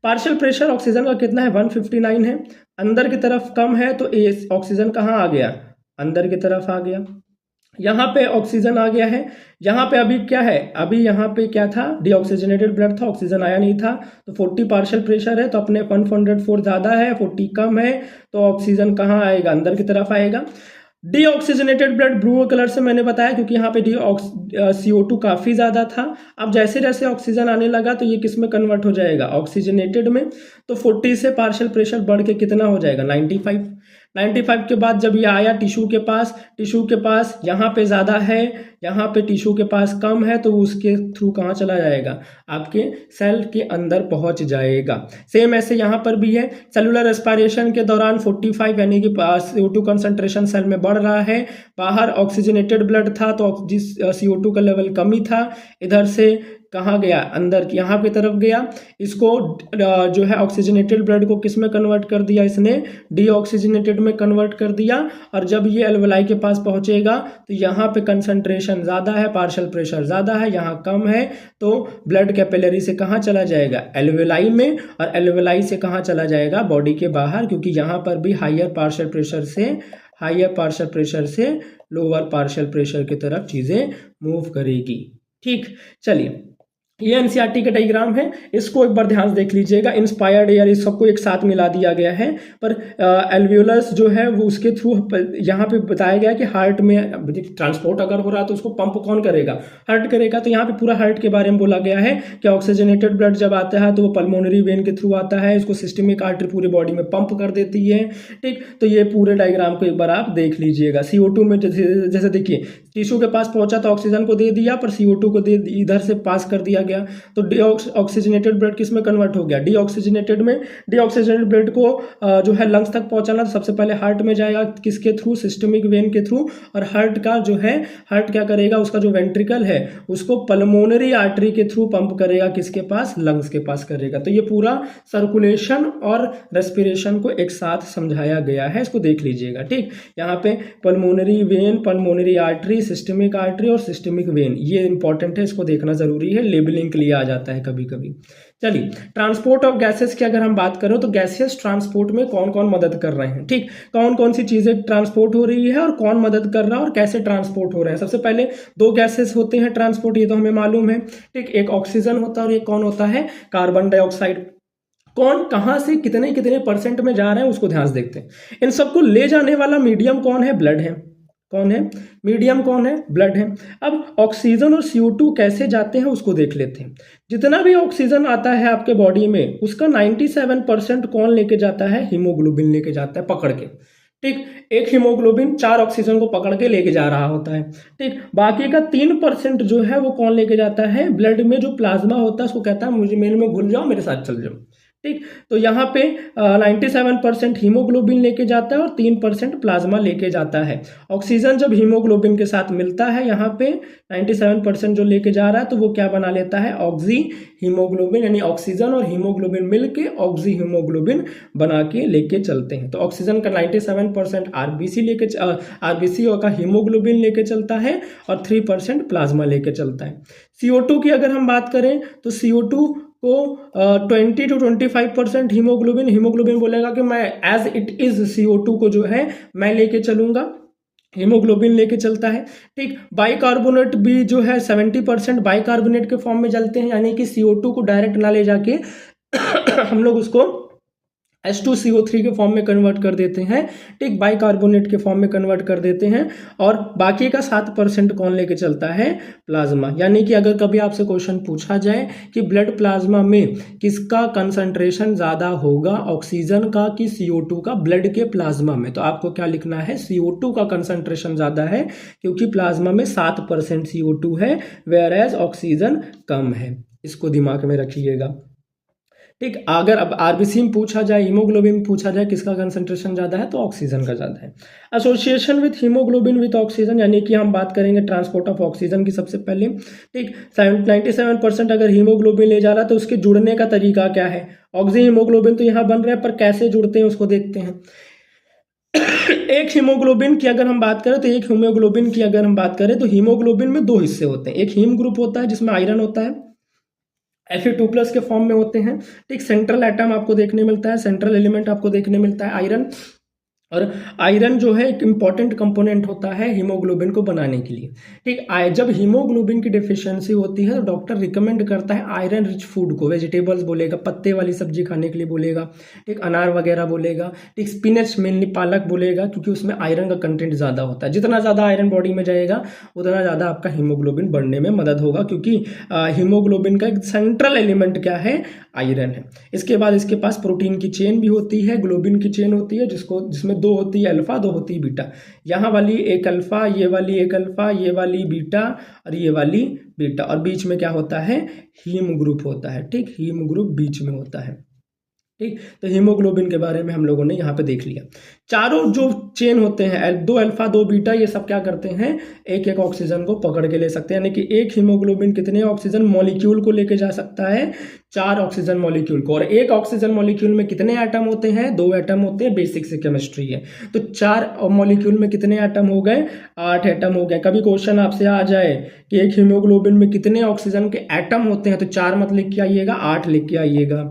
पार्शियल प्रेशर ऑक्सीजन का कितना है, 159 है, अंदर की तरफ कम है तो ऑक्सीजन कहाँ आ गया, अंदर की तरफ आ गया। यहाँ पे ऑक्सीजन आ गया है, यहाँ पे अभी क्या है, अभी यहाँ पे क्या था, डीऑक्सीजनेटेड ब्लड था, ऑक्सीजन आया नहीं था, तो 40 पार्शियल प्रेशर है तो अपने 104 ज़्यादा है, 40 कम है, तो ऑक्सीजन कहाँ आएगा, अंदर की तरफ आएगा। डीऑक्सीजनेटेड ब्लड ब्लू कलर से मैंने बताया क्योंकि यहाँ पे CO2 काफ़ी ज़्यादा था। अब जैसे जैसे ऑक्सीजन आने लगा तो ये किस में कन्वर्ट हो जाएगा, ऑक्सीजनेटेड में। तो 40 से पार्शियल प्रेशर बढ़ के कितना हो जाएगा, 95। 95 के बाद जब ये आया टिश्यू के पास यहाँ पे ज़्यादा है, यहाँ पे टिश्यू के पास कम है, तो उसके थ्रू कहाँ चला जाएगा, आपके सेल के अंदर पहुँच जाएगा। सेम ऐसे यहाँ पर भी है, सेलुलर रेस्पिरेशन के दौरान 45 यानी कि CO2 कंसंट्रेशन सेल में बढ़ रहा है, बाहर ऑक्सीजनेटेड ब्लड था तो जिस CO2 का लेवल कम ही था, इधर से कहाँ गया, अंदर की यहाँ की तरफ गया। इसको जो है ऑक्सीजनेटेड ब्लड को किस में कन्वर्ट कर दिया, इसने डीऑक्सीजनेटेड में कन्वर्ट कर दिया। और जब ये एल्वेलाई के पास पहुँचेगा तो यहाँ पे कंसंट्रेशन ज़्यादा है, पार्शियल प्रेशर ज़्यादा है, यहाँ कम है, तो ब्लड कैपिलरी से कहाँ चला जाएगा, एल्वेलाई में, और एल्वेलाई से कहाँ चला जाएगा, बॉडी के बाहर, क्योंकि यहाँ पर भी हाइयर पार्शियल प्रेशर से लोअर पार्शियल प्रेशर की तरफ चीज़ें मूव करेगी, ठीक। चलिए ये एनसीईआरटी का डायग्राम है, इसको एक बार ध्यान से देख लीजिएगा। इंस्पायर्ड एयर इस सबको एक साथ मिला दिया गया है, पर एल्वियोलस जो है वो उसके थ्रू यहाँ पे बताया गया कि हार्ट में ट्रांसपोर्ट अगर हो रहा है तो उसको पंप कौन करेगा, हार्ट करेगा। तो यहाँ पे पूरा हार्ट के बारे में बोला गया है कि ऑक्सीजनेटेड ब्लड जब आता है तो वो पल्मोनरी वेन के थ्रू आता है, इसको सिस्टमिक आर्टरी पूरी बॉडी में पंप कर देती है। ठीक, तो ये पूरे डायग्राम को एक बार आप देख लीजिएगा। CO2 में जैसे देखिए टिश्यू के पास पहुंचा तो ऑक्सीजन को दे दिया, पर CO2 को इधर से पास कर दिया गया, तो ऑक्सीजनेटेड ब्लड किस में कन्वर्ट हो गया, डीऑक्सीजनेटेड में। डीऑक्सीजनेटेड ब्लड को जो है लंग्स तक पहुंचाना तो सबसे पहले हार्ट में जाएगा, किसके थ्रू, सिस्टमिक वेन के थ्रू। और हार्ट का जो है, हार्ट क्या करेगा, उसका जो वेंट्रिकल है उसको पल्मोनरी आर्टरी के थ्रू पंप करेगा, किसके पास, लंग्स के पास करेगा। तो ये पूरा सर्कुलेशन और रेस्पिरेशन को एक साथ समझाया गया है, इसको देख लीजिएगा। ठीक, यहाँ पे pulmonary vein, pulmonary artery, systemic artery और सिस्टमिक वेन, ये इंपॉर्टेंट है, इसको देखना जरूरी है, लेबलिंग के लिए आ जाता है कभी कभी। चलिए, ट्रांसपोर्ट ऑफ गैसेस की अगर हम बात करें तो गैसेस ट्रांसपोर्ट में कौन कौन मदद कर रहे हैं। ठीक, कौन कौन सी चीजें ट्रांसपोर्ट हो रही है और कौन मदद कर रहा है और कैसे ट्रांसपोर्ट हो रहे हैं। सबसे पहले दो गैसेस होते हैं ट्रांसपोर्ट, ये तो हमें मालूम है। ठीक, एक ऑक्सीजन होता है और एक कौन होता है, कार्बन डाइऑक्साइड। कौन कहां से कितने कितने परसेंट में जा रहे हैं उसको ध्यान से देखते हैं। इन सबको ले जाने वाला मीडियम कौन है, ब्लड है। कौन है, मीडियम कौन है, ब्लड है। अब ऑक्सीजन और CO2 कैसे जाते हैं उसको देख लेते हैं। जितना भी ऑक्सीजन आता है आपके बॉडी में उसका 97% कौन लेके जाता है, हीमोग्लोबिन लेके जाता है पकड़ के। ठीक, एक हीमोग्लोबिन 4 ऑक्सीजन को पकड़ के लेके जा रहा होता है। ठीक, बाकी का 3% जो है वो कौन लेके जाता है, ब्लड में जो प्लाज्मा होता है उसको कहता है मुझे, मेरे में घुल जाओ, मेरे साथ चल जाओ। ठीक, तो यहाँ पे 97% हीमोग्लोबिन लेके जाता है और 3% प्लाज्मा लेके जाता है। ऑक्सीजन जब हीमोग्लोबिन के साथ मिलता है यहाँ पे 97% जो लेके जा रहा है तो वो क्या बना लेता है, ऑक्सी हीमोग्लोबिन, यानी ऑक्सीजन और हीमोग्लोबिन मिलके ऑक्सी हीमोग्लोबिन बना के लेके चलते हैं। तो ऑक्सीजन का 97% आरबीसी का हीमोग्लोबिन लेके चलता है और 3% प्लाज्मा लेके चलता है। CO2 की अगर हम बात करें तो CO2 को 20 to 25% हीमोग्लोबिन बोलेगा कि मैं एज इट इज CO2 को जो है मैं लेके चलूंगा, हीमोग्लोबिन लेके चलता है। ठीक, बाइकार्बोनेट भी जो है 70% बाइकार्बोनेट के फॉर्म में चलते हैं, यानी कि CO2 को डायरेक्ट ना ले जाके हम लोग उसको H2CO3 के फॉर्म में कन्वर्ट कर देते हैं। ठीक, बाइकार्बोनेट के फॉर्म में कन्वर्ट कर देते हैं। और बाकी का 7% कौन लेके चलता है, प्लाज्मा। यानी कि अगर कभी आपसे क्वेश्चन पूछा जाए कि ब्लड प्लाज्मा में किसका कंसंट्रेशन ज़्यादा होगा, ऑक्सीजन का कि CO2 का, ब्लड के प्लाज्मा में, तो आपको क्या लिखना है, CO2 का कंसंट्रेशन ज़्यादा है क्योंकि प्लाज्मा में 7% CO2 है, वेयर एज ऑक्सीजन कम है। इसको दिमाग में रखिएगा। ठीक, अगर अब आरबीसी में पूछा जाए, हीमोग्लोबिन में पूछा जाए किसका कंसंट्रेशन ज़्यादा है तो ऑक्सीजन का ज़्यादा है। Association with haemoglobin with oxygen, यानी कि हम बात करेंगे ट्रांसपोर्ट ऑफ ऑक्सीजन की सबसे पहले। ठीक, 97% अगर हीमोग्लोबिन ले जा रहा है तो उसके जुड़ने का तरीका क्या है, ऑक्सी हीमोग्लोबिन तो यहाँ बन रहे हैं, पर कैसे जुड़ते हैं उसको देखते हैं। एक हीमोग्लोबिन की अगर हम बात करें तो एक हीमोग्लोबिन की अगर हम बात करें तो हीमोग्लोबिन में 2 हिस्से होते हैं। एक हीम ग्रुप होता है जिसमें आयरन होता है, Fe2+ के फॉर्म में होते हैं। ठीक, सेंट्रल एटम आपको देखने मिलता है, सेंट्रल एलिमेंट आपको देखने मिलता है आयरन। और आयरन जो है एक इंपॉर्टेंट कंपोनेंट होता है हीमोग्लोबिन को बनाने के लिए। ठीक, जब हीमोग्लोबिन की डिफिशियंसी होती है तो डॉक्टर रिकमेंड करता है आयरन रिच फूड को, वेजिटेबल्स बोलेगा, पत्ते वाली सब्जी खाने के लिए बोलेगा। ठीक, अनार वगैरह बोलेगा। ठीक, स्पिनच मेनली पालक बोलेगा क्योंकि उसमें आयरन का कंटेंट ज़्यादा होता है। जितना ज़्यादा आयरन बॉडी में जाएगा उतना ज़्यादा आपका हीमोग्लोबिन बढ़ने में मदद होगा, क्योंकि हीमोग्लोबिन का एक सेंट्रल एलिमेंट क्या है, आयरन है। इसके बाद इसके पास प्रोटीन की चेन भी होती है, ग्लोबिन की चेन होती है, जिसमें 2 होती है अल्फा, 2 होती है बीटा। यहाँ वाली एक अल्फा, ये वाली एक अल्फा, ये वाली बीटा और ये वाली बीटा, और बीच में क्या होता है, हीम ग्रुप होता है। ठीक, हीम ग्रुप बीच में होता है। ठीक, तो हीमोग्लोबिन के बारे में हम लोगों ने यहाँ पे देख लिया। चारों जो चेन होते हैं, 2 अल्फा 2 बीटा, ये सब क्या करते हैं, एक एक ऑक्सीजन को पकड़ के ले सकते हैं। यानी कि एक हीमोग्लोबिन कितने ऑक्सीजन मॉलिक्यूल को लेके जा सकता है, 4 ऑक्सीजन मॉलिक्यूल को। और एक ऑक्सीजन मॉलिक्यूल में कितने एटम होते हैं, 2 एटम होते हैं, बेसिक से केमिस्ट्री है। तो 4 मॉलिक्यूल में कितने एटम हो गए, 8 एटम हो गए। कभी क्वेश्चन आपसे आ जाए कि एक हीमोग्लोबिन में कितने ऑक्सीजन के एटम होते हैं तो 4 मत लिख के आइएगा, 8 लिख के आइएगा।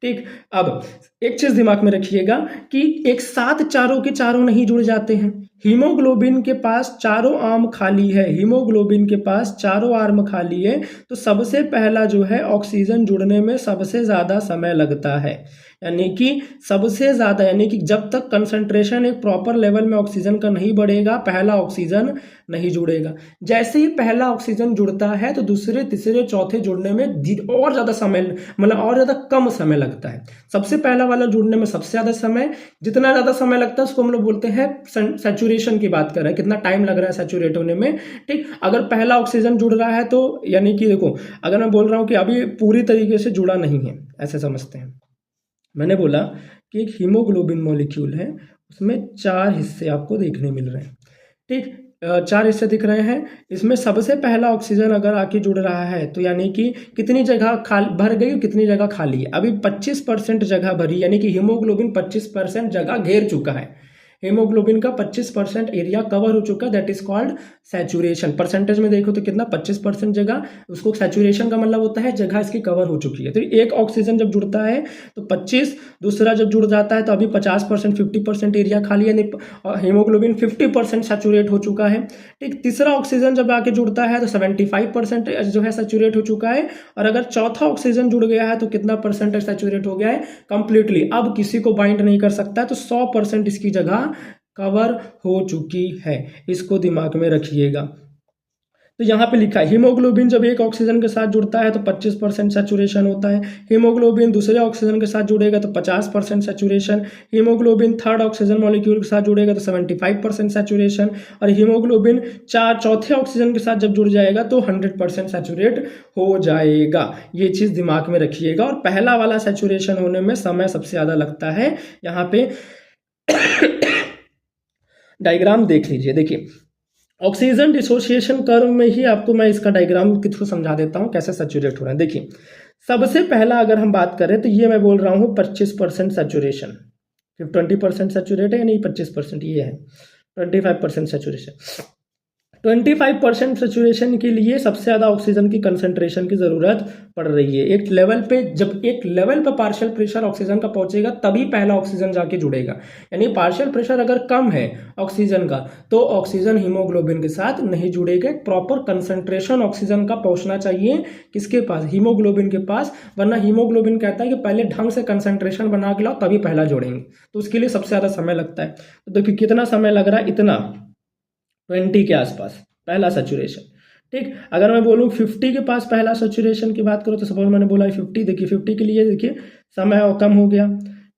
ठीक। अब एक चीज दिमाग में रखिएगा कि एक साथ चारों के चारों नहीं जुड़ जाते हैं। हीमोग्लोबिन के पास चारों आर्म खाली है, हीमोग्लोबिन के पास चारों आर्म खाली है, तो सबसे पहला जो है ऑक्सीजन जुड़ने में सबसे ज़्यादा समय लगता है। यानी कि सबसे ज़्यादा, यानी कि जब तक कंसंट्रेशन एक प्रॉपर लेवल में ऑक्सीजन का नहीं बढ़ेगा, पहला ऑक्सीजन नहीं जुड़ेगा। जैसे ही पहला ऑक्सीजन जुड़ता है तो दूसरे तीसरे चौथे जुड़ने में और ज़्यादा समय, मतलब और ज़्यादा कम समय लगता है। सबसे पहला वाला जुड़ने में सबसे ज़्यादा समय, जितना ज़्यादा समय लगता है उसको हम लोग बोलते हैं सैचुरेशन की बात कर रहे हैं, कितना टाइम लग रहा है सैचुरेट होने में। ठीक, अगर पहला ऑक्सीजन जुड़ रहा है तो यानी कि देखो, अगर मैं बोल रहा हूँ कि अभी पूरी तरीके से जुड़ा नहीं है, ऐसे समझते हैं। मैंने बोला कि एक हीमोग्लोबिन मॉलिक्यूल है, उसमें 4 हिस्से आपको देखने मिल रहे हैं। ठीक, 4 हिस्से दिख रहे हैं। इसमें सबसे पहला ऑक्सीजन अगर आके जुड़ रहा है तो यानी कि कितनी जगह भर गई, कितनी जगह खाली है। अभी 25% जगह भरी, यानी कि हीमोग्लोबिन 25% जगह घेर चुका है। हीमोग्लोबिन का 25% एरिया कवर हो चुका है, that is called saturation. Percentage में देखो तो कितना, 25% जगह, उसको सैचुरेशन का मतलब होता है जगह इसकी कवर हो चुकी है। तो एक ऑक्सीजन जब जुड़ता है तो 25, दूसरा जब जुड़ जाता है तो अभी 50%, 50% एरिया खाली है, हीमोग्लोबिन 50% सैचुरेट हो चुका है। ठीक, तीसरा ऑक्सीजन जब आके जुड़ता है तो 75% जो है सैचुरेट हो चुका है, और अगर चौथा ऑक्सीजन जुड़ गया है तो कितना परसेंटेज सैचुरेट हो गया है, कंप्लीटली। अब किसी को बाइंड नहीं कर सकता है, तो 100% इसकी जगह कवर हो चुकी है। इसको दिमाग में रखिएगा। तो यहाँ पे लिखा है हीमोग्लोबिन जब एक ऑक्सीजन के साथ जुड़ता है तो 25% सैचुरेशन होता है। हीमोग्लोबिन दूसरे ऑक्सीजन के साथ जुड़ेगा तो 50% saturation. Haemoglobin third oxygen molecule के साथ जुड़ेगा तो 75% सैचुरेशन। और हीमोग्लोबिन चौथे ऑक्सीजन के साथ जब जुड़ जाएगा तो 100% सैचुरेट हो जाएगा। ये चीज़ दिमाग में रखिएगा। और पहला वाला सैचुरेशन होने में समय सबसे ज़्यादा लगता है। यहाँ पे डायग्राम देख लीजिए। देखिए, ऑक्सीजन डिसोसिएशन कर्व में ही आपको मैं इसका डायग्राम के थ्रू समझा देता हूँ कैसे सैचुरेट हो रहा है। देखिए, सबसे पहला अगर हम बात करें तो ये मैं बोल रहा हूँ 25% सैचुरेशन, 20% सैचुरेट है या नहीं, 25% ये है, 25% सैचुरेशन। 25% सैचुरेशन के लिए सबसे ज़्यादा ऑक्सीजन की कंसंट्रेशन की ज़रूरत पड़ रही है। एक लेवल पे, जब एक लेवल पे पार्शियल प्रेशर ऑक्सीजन का पहुंचेगा तभी पहला ऑक्सीजन जाके जुड़ेगा। यानी पार्शियल प्रेशर अगर कम है ऑक्सीजन का तो ऑक्सीजन हीमोग्लोबिन के साथ नहीं जुड़ेगा। प्रॉपर कंसंट्रेशन ऑक्सीजन का पहुंचना चाहिए किसके पास, हीमोग्लोबिन के पास, वरना हीमोग्लोबिन कहता है कि पहले ढंग से कंसंट्रेशन बना के लाओ तभी पहला जोड़ेंगे, तो उसके लिए सबसे ज़्यादा समय लगता है। तो देखिए कितना समय लग रहा है, इतना 20 के आसपास पहला सैचुरेशन। ठीक, अगर मैं बोलूँ 50 के पास पहला सैचुरेशन की बात करूँ तो सपोज मैंने बोला 50, देखिए 50 के लिए देखिए समय कम हो गया।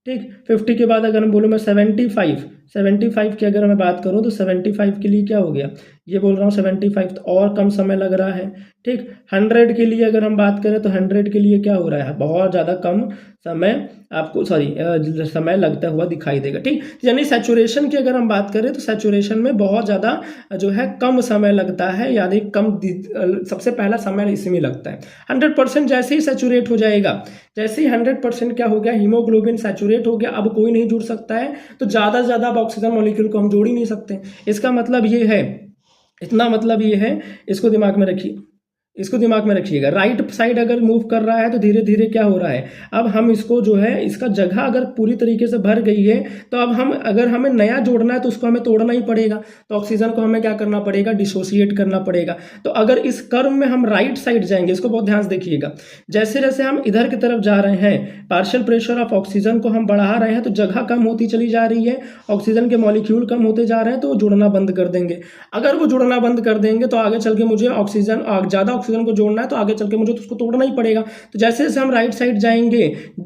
ठीक, 50 के बाद अगर मैं बोलूँ मैं 75 की अगर मैं बात करूँ तो 75 के लिए क्या हो गया, ये बोल रहा हूँ 75, तो और कम समय लग रहा है। ठीक, 100 के लिए अगर हम बात करें तो 100 के लिए क्या हो रहा है, बहुत ज़्यादा कम समय आपको समय लगता हुआ दिखाई देगा। ठीक, यानी सैचुरेशन की अगर हम बात करें तो सैचुरेशन में बहुत ज़्यादा जो है कम समय लगता है, यानी कम, सबसे पहला समय इसमें लगता है। 100% जैसे ही सैचुरेट हो जाएगा, जैसे ही 100% क्या हो गया, हीमोग्लोबिन सैचुरेट हो गया, अब कोई नहीं जुड़ सकता है, तो ज़्यादा से ज़्यादा ऑक्सीजन मॉलिक्यूल को हम जोड़ ही नहीं सकते। इसका मतलब ये है, इतना मतलब ये है, इसको दिमाग में रखिए, इसको दिमाग में रखिएगा। राइट साइड अगर मूव कर रहा है तो धीरे धीरे क्या हो रहा है, अब हम इसको जो है, इसका जगह अगर पूरी तरीके से भर गई है तो अब हम, अगर हमें नया जोड़ना है तो उसको हमें तोड़ना ही पड़ेगा, तो ऑक्सीजन को हमें क्या करना पड़ेगा, डिसोसिएट करना पड़ेगा। तो अगर इस कर्व में हम राइट साइड जाएंगे, इसको बहुत ध्यान से देखिएगा, जैसे जैसे हम इधर की तरफ जा रहे हैं, पार्शियल प्रेशर ऑफ ऑक्सीजन को हम बढ़ा रहे हैं तो जगह कम होती चली जा रही है, ऑक्सीजन के मॉलिक्यूल कम होते जा रहे हैं, तो वो जुड़ना बंद कर देंगे। अगर वो जुड़ना बंद कर देंगे तो आगे चल के मुझे ऑक्सीजन, ज़्यादा ऑक्सीजन को जोड़ना है तो आगे चल के मुझे तो उसको तोड़ना ही पड़ेगा। तो जैसे जैसे हम राइट साइड जाएंगे,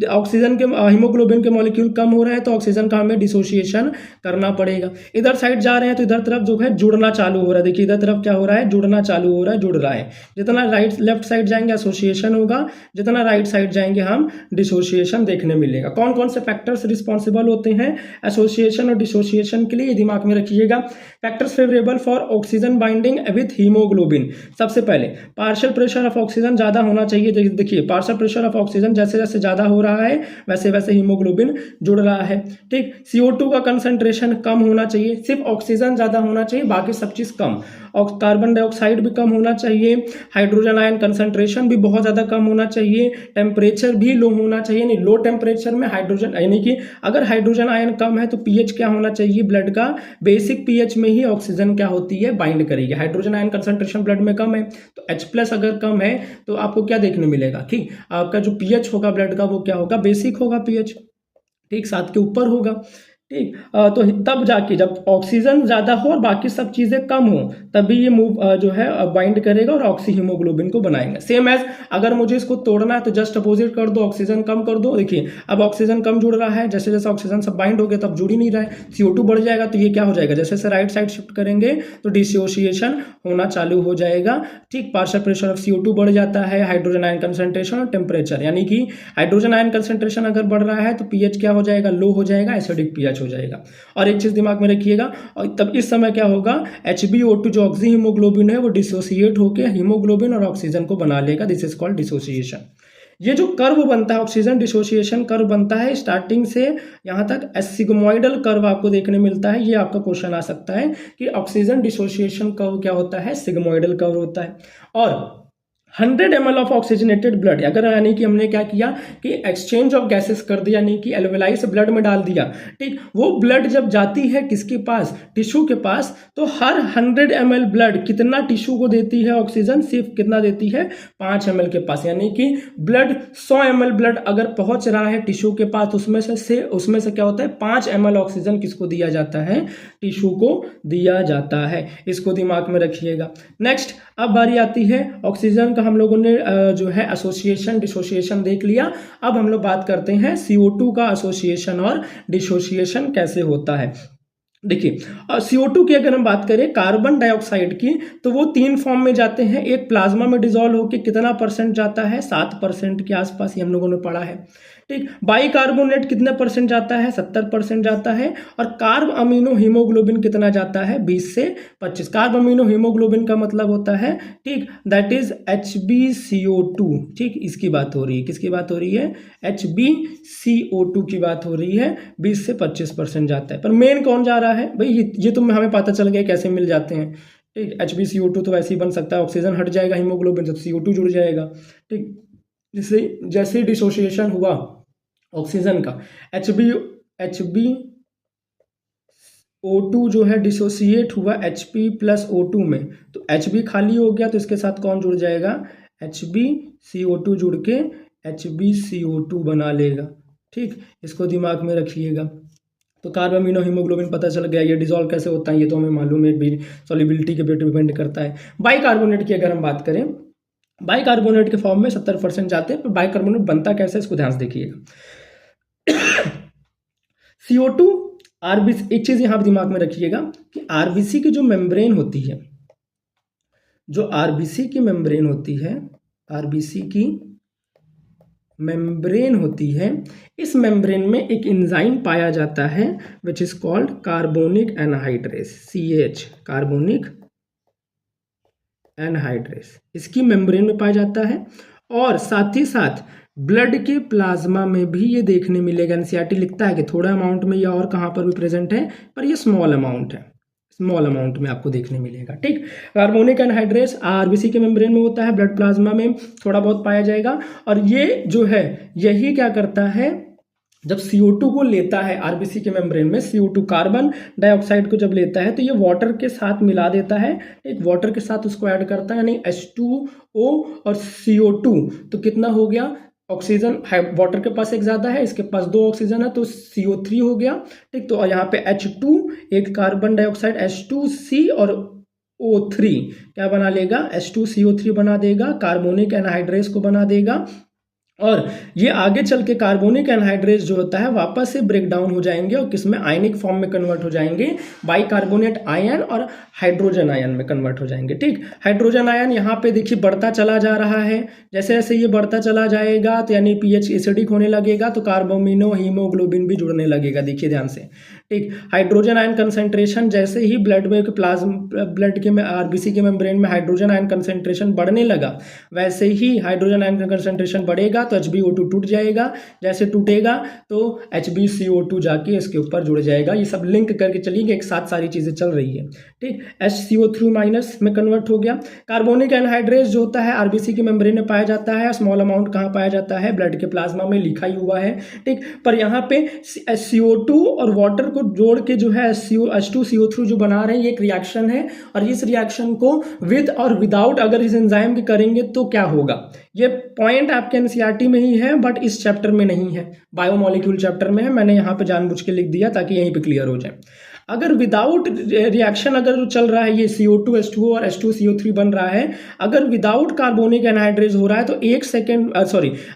ऑक्सीजन के, हीमोग्लोबिन के मॉलिक्यूल कम हो रहे हैं तो ऑक्सीजन का हमें डिसोसिएशन करना पड़ेगा। इधर साइड जा रहे हैं तो इधर तरफ जो है जुड़ना चालू हो रहा है, देखिए इधर तरफ क्या हो रहा है, जुड़ना चालू हो रहा है, जुड़ रहा है। जितना लेफ्ट साइड जाएंगे एसोसिएशन होगा, जितना राइट साइड जाएंगे हम डिसोसिएशन देखने मिलेगा। कौन कौन से फैक्टर्स रिस्पॉन्सिबल होते हैं एसोसिएशन और डिसोसिएशन के लिए, ये दिमाग में रखिएगा। Factors favourable for oxygen binding with haemoglobin, सबसे पहले पार्शियल प्रेशर ऑफ ऑक्सीजन ज़्यादा होना चाहिए। देखिए पार्शियल प्रेशर ऑफ ऑक्सीजन जैसे जैसे ज़्यादा हो रहा है वैसे वैसे हीमोग्लोबिन जुड़ रहा है। ठीक, CO2 का कंसंट्रेशन कम होना चाहिए, सिर्फ ऑक्सीजन ज़्यादा होना चाहिए, बाकी सब चीज़ कम। और कार्बन डाइऑक्साइड भी कम होना चाहिए, हाइड्रोजन आयन कंसंट्रेशन भी बहुत ज़्यादा कम होना चाहिए, टेम्परेचर भी लो होना चाहिए। नहीं, लो टेम्परेचर में हाइड्रोजन, यानी कि अगर हाइड्रोजन आयन कम है तो पीएच क्या होना चाहिए ब्लड का, बेसिक पीएच में ही ऑक्सीजन क्या होती है, बाइंड करेगी। हाइड्रोजन आयन कंसंट्रेशन ब्लड में कम है तो H+ अगर कम है तो आपको क्या देखने मिलेगा, ठीक, आपका जो पीएच होगा ब्लड का वो क्या होगा, बेसिक होगा पीएच, ठीक, 7 के ऊपर होगा, ठीक। तो तब जाके जब ऑक्सीजन ज़्यादा हो और बाकी सब चीज़ें कम हो तभी ये मूव जो है बाइंड करेगा और ऑक्सी हीमोग्लोबिन को बनाएगा। सेम एज अगर मुझे इसको तोड़ना है तो जस्ट अपोजिट कर दो, ऑक्सीजन कम कर दो। देखिए अब ऑक्सीजन कम जुड़ रहा है, जैसे जैसे ऑक्सीजन सब बाइंड हो गया तब जुड़ ही नहीं रहा है, CO2 बढ़ जाएगा तो ये क्या हो जाएगा, जैसे जैसे राइट साइड शिफ्ट करेंगे तो डिसोसिएशन होना चालू हो जाएगा, ठीक। पार्शियल प्रेशर ऑफ CO2 बढ़ जाता है, हाइड्रोजन आयन कंसंट्रेशन और टेम्परेचर, यानी कि हाइड्रोजन आयन कंसंट्रेशन अगर बढ़ रहा है तो पीएच क्या हो जाएगा, लो हो जाएगा, एसिडिक पीएच हो जाएगा। और एक चीज दिमाग में रखिएगा, और तब इस समय क्या होगा, HbO2 जो ऑक्सी हीमोग्लोबिन है वो डिसोसिएट होकर हीमोग्लोबिन और ऑक्सीजन को बना लेगा, दिस इज कॉल्ड डिसोसिएशन। ये जो कर्व बनता है, ऑक्सीजन डिसोसिएशन कर्व बनता है, स्टार्टिंग से यहाँ तक सिग्मोइडल कर्व आपको देखने मिलता है। ये आपका क्वेश्चन आ सकता है कि ऑक्सीजन डिसोसिएशन कर्व क्या होता है, सिग्मोइडल कर्व होता है। और 100 ml ऑफ ऑक्सीजनेटेड ब्लड, अगर यानी कि हमने क्या किया कि एक्सचेंज ऑफ गैसेस कर दिया, यानी कि एल्वेलाई से ब्लड में डाल दिया, ठीक, वो ब्लड जब जाती है किसके पास, टिश्यू के पास, तो हर 100 ml ब्लड कितना टिश्यू को देती है ऑक्सीजन, सिर्फ कितना देती है, 5 ml के पास। यानी कि ब्लड 100 ml ब्लड अगर पहुंच रहा है टिश्यू के पास, उसमें से क्या होता है, 5 ml ऑक्सीजन किसको दिया जाता है, टिश्यू को दिया जाता है। इसको दिमाग में रखिएगा। नेक्स्ट अब बारी आती है ऑक्सीजन, हम लोगों ने जो है एसोसिएशन डिसोसिएशन देख लिया। अब हम लोग बात करते हैं CO2 का एसोसिएशन और डिसोसिएशन कैसे होता है। देखिए CO2 की अगर हम बात करें, कार्बन डाइऑक्साइड की, तो वो 3 फॉर्म में जाते हैं। एक प्लाज्मा में डिसॉल्व होकर कितना % जाता है, 7% के आसपास, ये हम लोगों ने पढ़ा है, ठीक। बाइकार्बोनेट कितने % जाता है, 70% जाता है। और कार्ब अमीनो हीमोग्लोबिन कितना जाता है, 20 से 25। कार्ब अमीनो हीमोग्लोबिन का मतलब होता है, ठीक, दैट इज HbCO2, ठीक। इसकी बात हो रही है, किसकी बात हो रही है, HbCO2 की बात हो रही है। 20 से 25% जाता है। पर मेन कौन जा रहा है भाई, ये तो हमें पता चल गया कैसे मिल जाते हैं, ठीक। HbCO2 तो वैसे ही बन सकता है, ऑक्सीजन हट जाएगा हीमोग्लोबिन से तो CO2 जुड़ जाएगा, ठीक। जैसे ही डिसोसिएशन हुआ ऑक्सीजन का, HbO2 जो है डिसोसिएट हुआ Hp+O2 में, तो Hb खाली हो गया तो इसके साथ कौन जुड़ जाएगा, HbCO2 जुड़ के HbCO2 बना लेगा, ठीक। इसको दिमाग में रखिएगा। तो कार्ब अमीनो हीमोग्लोबिन पता चल गया। ये डिसॉल्व कैसे होता है ये तो हमें मालूम है, भी सॉल्युबिलिटी के पे डिपेंड करता है। बाइकार्बोनेट की अगर हम बात करें, बाइकार्बोनेट के फॉर्म में 70% जाते हैं। बाइकार्बोनेट बनता कैसे, इसको ध्यान से देखिएगा। CO2 आरबीसी, एक चीज यहां दिमाग में रखिएगा कि आरबीसी की जो मेम्ब्रेन होती है, जो आरबीसी की मेम्ब्रेन होती है, आरबीसी की मेम्ब्रेन होती है, इस मेम्ब्रेन में एक एंजाइम पाया जाता है which is called carbonic anhydrase, CH, carbonic anhydrase, इसकी मेम्ब्रेन में पाया जाता है। और साथ ही साथ ब्लड के प्लाज्मा में भी ये देखने मिलेगा। एनसीईआरटी लिखता है कि थोड़ा अमाउंट में या और कहाँ पर भी प्रेजेंट है, पर ये स्मॉल अमाउंट है, स्मॉल अमाउंट में आपको देखने मिलेगा, ठीक। कार्बोनिक एनहाइड्रेस आरबीसी के मेम्ब्रेन में होता है, ब्लड प्लाज्मा में थोड़ा बहुत पाया जाएगा। और ये जो है यही क्या करता है, जब CO2 को लेता है आरबीसी के मेम्ब्रेन में, CO2 कार्बन डाइऑक्साइड को जब लेता है तो ये वाटर के साथ मिला देता है, एक वाटर के साथ उसको ऐड करता है, यानी H2O और CO2, तो कितना हो गया, ऑक्सीजन वाटर के पास एक ज़्यादा है, इसके पास 2 ऑक्सीजन है तो CO3 हो गया, ठीक। तो यहाँ पे H2, एक कार्बन डाइऑक्साइड H2C और O3 क्या बना लेगा, H2CO3 बना देगा, कार्बोनिक एनहाइड्रेस को बना देगा। और ये आगे चल के कार्बोनिक एनहाइड्रेस जो होता है वापस से ब्रेक डाउन हो जाएंगे और किसमें, आयनिक फॉर्म में कन्वर्ट हो जाएंगे, बाइकार्बोनेट आयन और हाइड्रोजन आयन में कन्वर्ट हो जाएंगे, ठीक। हाइड्रोजन आयन यहाँ पे देखिए बढ़ता चला जा रहा है, जैसे जैसे ये बढ़ता चला जाएगा तो यानी पीएच एसिडिक होने लगेगा तो कार्बोमिनो हीमोग्लोबिन भी जुड़ने लगेगा, देखिए ध्यान से, ठीक। हाइड्रोजन आयन कंसेंट्रेशन जैसे ही ब्लड के आरबीसी के मेम्ब्रेन में हाइड्रोजन आयन कंसेंट्रेशन बढ़ने लगा, वैसे ही हाइड्रोजन आयन का कंसेंट्रेशन बढ़ेगा तो HbO2 टूट जाएगा, जैसे टूटेगा तो HbCO2 जाके इसके ऊपर जुड़ जाएगा। ये सब लिंक करके चलिए, एक साथ सारी चीज़ें चल रही है, ठीक। HCO3 माइनस में कन्वर्ट हो गया। कार्बोनिक एनहाइड्रेस जो होता है आरबीसी की मेम्ब्रेन में पाया जाता है, स्मॉल अमाउंट कहाँ पाया जाता है, ब्लड के प्लाज्मा में, लिखा ही हुआ है, ठीक। पर यहाँ पे CO2 और वाटर को जोड़ के जो है H2CO3 जो बना रहे हैं, ये एक रिएक्शन है, और इस रिएक्शन को विद और विदाउट अगर इस एंजाइम के करेंगे तो क्या होगा। ये पॉइंट आपके एनसीईआरटी में ही है बट इस चैप्टर में नहीं है, बायोमोलिक्यूल चैप्टर में है। मैंने यहाँ पे जानबूझ के लिख दिया ताकि यहीं पे क्लियर हो जाए। अगर विदाउट रिएक्शन अगर चल रहा है, ये CO2 H2O और H2CO3 बन रहा है, अगर विदाउट कार्बोनिक एनहाइड्रेज हो रहा है तो 1 सेकेंड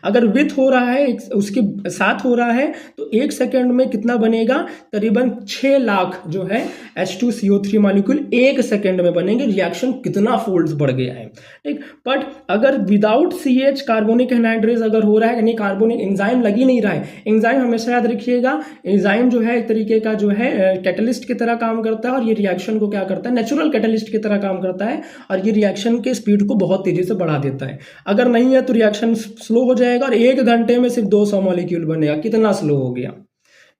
अगर विथ हो रहा है उसके साथ हो रहा है तो 1 सेकेंड में कितना बनेगा, करीबन 6 लाख जो है H2CO3 मॉलिक्यूल 1 सेकेंड में बनेंगे। रिएक्शन कितना फोल्ड्स बढ़ गया है, ठीक। बट अगर विदाउट CH कार्बोनिक एनहाइड्रेज अगर हो रहा है, यानी कार्बोनिक एंजाइम लग ही नहीं रहा है। एंजाइम हमेशा याद रखिएगा, एंजाइम जो है एक तरीके का जो है कैटलिस्ट की तरह काम करता है, और ये रिएक्शन को क्या करता है, नेचुरल कैटलिस्ट की तरह काम करता है, और ये रिएक्शन के स्पीड को बहुत तेजी से बढ़ा देता है। अगर नहीं है तो रिएक्शन स्लो हो जाएगा और 1 घंटे में सिर्फ 200 मॉलिक्यूल बनेगा। कितना स्लो हो गया,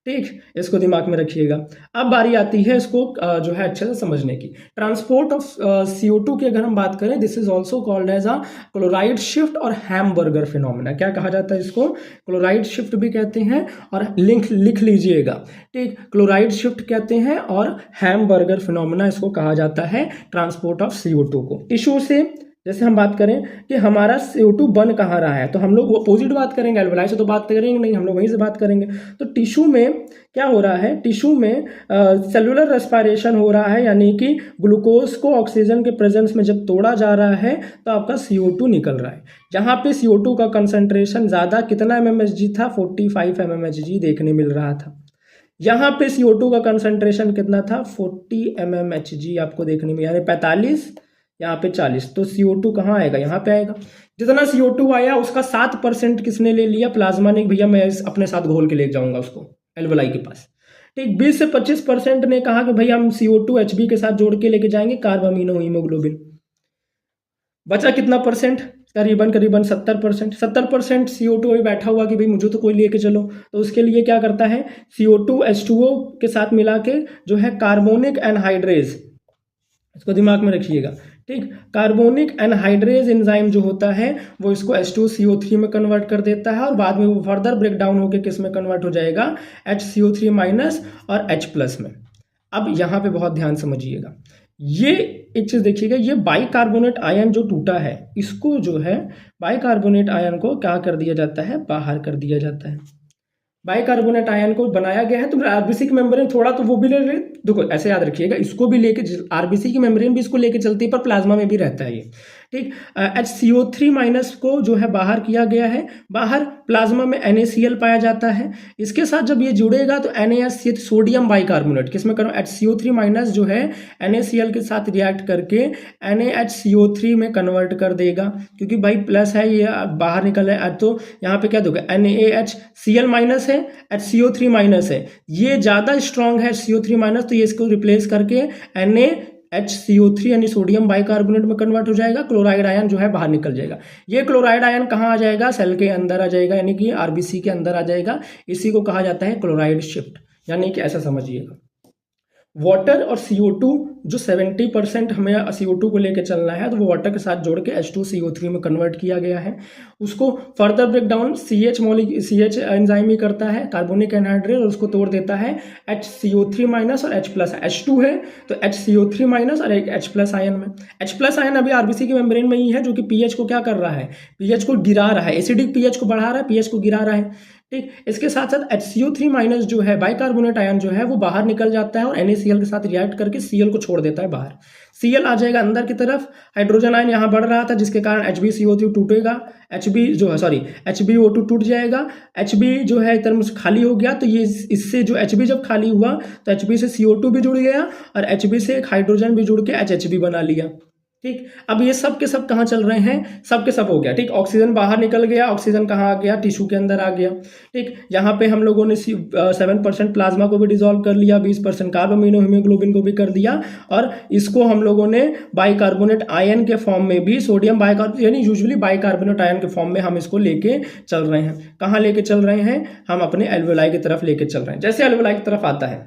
ठीक। इसको दिमाग में रखिएगा। अब बारी आती है इसको जो है अच्छे से समझने की। ट्रांसपोर्ट ऑफ CO2 की अगर हम बात करें, this is also called as a chloride shift और हैमबर्गर फिनोमेना। क्या कहा जाता है इसको, क्लोराइड शिफ्ट भी कहते हैं, और लिख लीजिएगा, ठीक। क्लोराइड शिफ्ट कहते हैं और हैमबर्गर फिनोमेना इसको कहा जाता है, ट्रांसपोर्ट ऑफ CO2 को। टिश्यू से जैसे हम बात करें कि हमारा CO2 बन कहाँ रहा है, तो हम लोग अपोजिट बात करेंगे, एल्वेलाई से तो बात करेंगे नहीं, हम लोग वहीं से बात करेंगे। तो टिश्यू में क्या हो रहा है, टिश्यू में सेलुलर रेस्पिरेशन हो रहा है, यानी कि ग्लूकोज को ऑक्सीजन के प्रेजेंस में जब तोड़ा जा रहा है तो आपका CO2 निकल रहा है। जहाँ पे CO2 का कंसंट्रेशन ज़्यादा, कितना mmHg था, 45 mmHg देखने मिल रहा था। यहाँ पे CO2 का कंसंट्रेशन कितना था, 40 mmHg आपको देखने में, यानी 45, यहाँ पे 40। तो CO2 कहाँ आएगा, यहाँ पे आएगा। जितना CO2 आया उसका 7% किसने ले लिया, प्लाज्मा ने, भैया मैं अपने साथ घोल के ले जाऊंगा उसको एल्वेलाई के पास, ठीक। 20 से 25% ने कहा कि भैया हम CO2 Hb के साथ जोड़ के लेके जाएंगे, कार्ब अमीनो हीमोग्लोबिन। बचा कितना परसेंट, करीबन 70%। 70% CO2 अभी बैठा हुआ कि भाई मुझे तो कोई लेके चलो, तो उसके लिए क्या करता है, CO2 H2O के साथ मिला के जो है कार्बोनिक एनहाइड्रेज, इसको दिमाग में रखिएगा, ठीक। कार्बोनिक एनहाइड्रेज एंजाइम जो होता है वो इसको H2CO3 में कन्वर्ट कर देता है, और बाद में वो फर्दर ब्रेक डाउन होकर किस में कन्वर्ट हो जाएगा, HCO3 माइनस और H प्लस में। अब यहाँ पे बहुत ध्यान समझिएगा, ये एक चीज देखिएगा, ये बाइकार्बोनेट आयन जो टूटा है, इसको जो है बाइकार्बोनेट आयन को क्या कर दिया जाता है, बाहर कर दिया जाता है। बाइकार्बोनेट आयन को बनाया गया है, तो आरबीसी की मेम्ब्रेन थोड़ा तो वो भी ले रहे, देखो ऐसे याद रखिएगा, इसको भी लेके, आरबीसी की मेम्ब्रेन भी इसको लेके चलती है, पर प्लाज्मा में भी रहता है ये, ठीक। HCO3 माइनस को जो है बाहर किया गया है, बाहर प्लाज्मा में NaCl पाया जाता है। इसके साथ जब ये जुड़ेगा तो NaCl सोडियम बाइकार्बोनेट किसमें करो, HCO3 माइनस जो है NaCl के साथ रिएक्ट करके NaHCO3 में कन्वर्ट कर देगा, क्योंकि भाई प्लस है ये बाहर निकल है, तो यहाँ पे क्या दोगे, NaHCl माइनस है, HCO3 माइनस है, ये ज़्यादा स्ट्रॉन्ग है HCO3 माइनस, तो ये इसको रिप्लेस करके NaHCO3 यानी सोडियम बाइकार्बोनेट में कन्वर्ट हो जाएगा, क्लोराइड आयन जो है बाहर निकल जाएगा। ये क्लोराइड आयन कहाँ आ जाएगा, सेल के अंदर आ जाएगा, यानी कि आरबीसी के अंदर आ जाएगा। इसी को कहा जाता है क्लोराइड शिफ्ट, यानी कि ऐसा समझिएगा। वाटर और CO2 जो 70% हमें CO2 को लेकर चलना है, तो वो वाटर के साथ जोड़ के H2CO3 में कन्वर्ट किया गया है। उसको further break down CH enzyme ही करता है, कार्बोनिक एनहाइड्रेज, और उसको तोड़ देता है HCO3 माइनस और H प्लस। H2 है तो HCO3 माइनस और एक H प्लस आयन में। H प्लस आयन अभी आरबीसी की मेम्ब्रेन में ही है, जो कि pH को क्या कर रहा है, pH को गिरा रहा है, एसिडिक pH को बढ़ा रहा है, pH को गिरा रहा है, ठीक। इसके साथ साथ HCO3 माइनस जो है बाइकार्बोनेट आयन जो है वो बाहर निकल जाता है और NaCl के साथ रिएक्ट करके Cl को छोड़ देता है बाहर। Cl आ जाएगा अंदर की तरफ, हाइड्रोजन आयन यहाँ बढ़ रहा था जिसके कारण HbCO3 टूटेगा, HbO2 टूट जाएगा, Hb जो है एक तरफ से खाली हो गया, तो ये इससे जो Hb जब खाली हुआ तो Hb से CO2 भी जुड़ गया और Hb से एक हाइड्रोजन भी जुड़ के HHB बना लिया, ठीक, अब ये सब के सब कहाँ चल रहे हैं, सब के सब हो गया। ठीक, ऑक्सीजन बाहर निकल गया, ऑक्सीजन कहाँ आ गया, टिश्यू के अंदर आ गया। ठीक, यहाँ पे हम लोगों ने 7% प्लाज्मा को भी डिसॉल्व कर लिया, 20% कार्बामिनो हीमोग्लोबिन को भी कर दिया, और इसको हम लोगों ने बाइकार्बोनेट आयन के फॉर्म में भी, सोडियम बाइकार्बोनेट यानी यूजुअली बाइकार्बोनेट आयन के फॉर्म में हम इसको लेके चल रहे हैं। कहाँ लेके चल रहे हैं, हम अपने एल्वेलाई की तरफ लेके चल रहे हैं। जैसे एल्वेलाई की तरफ आता है,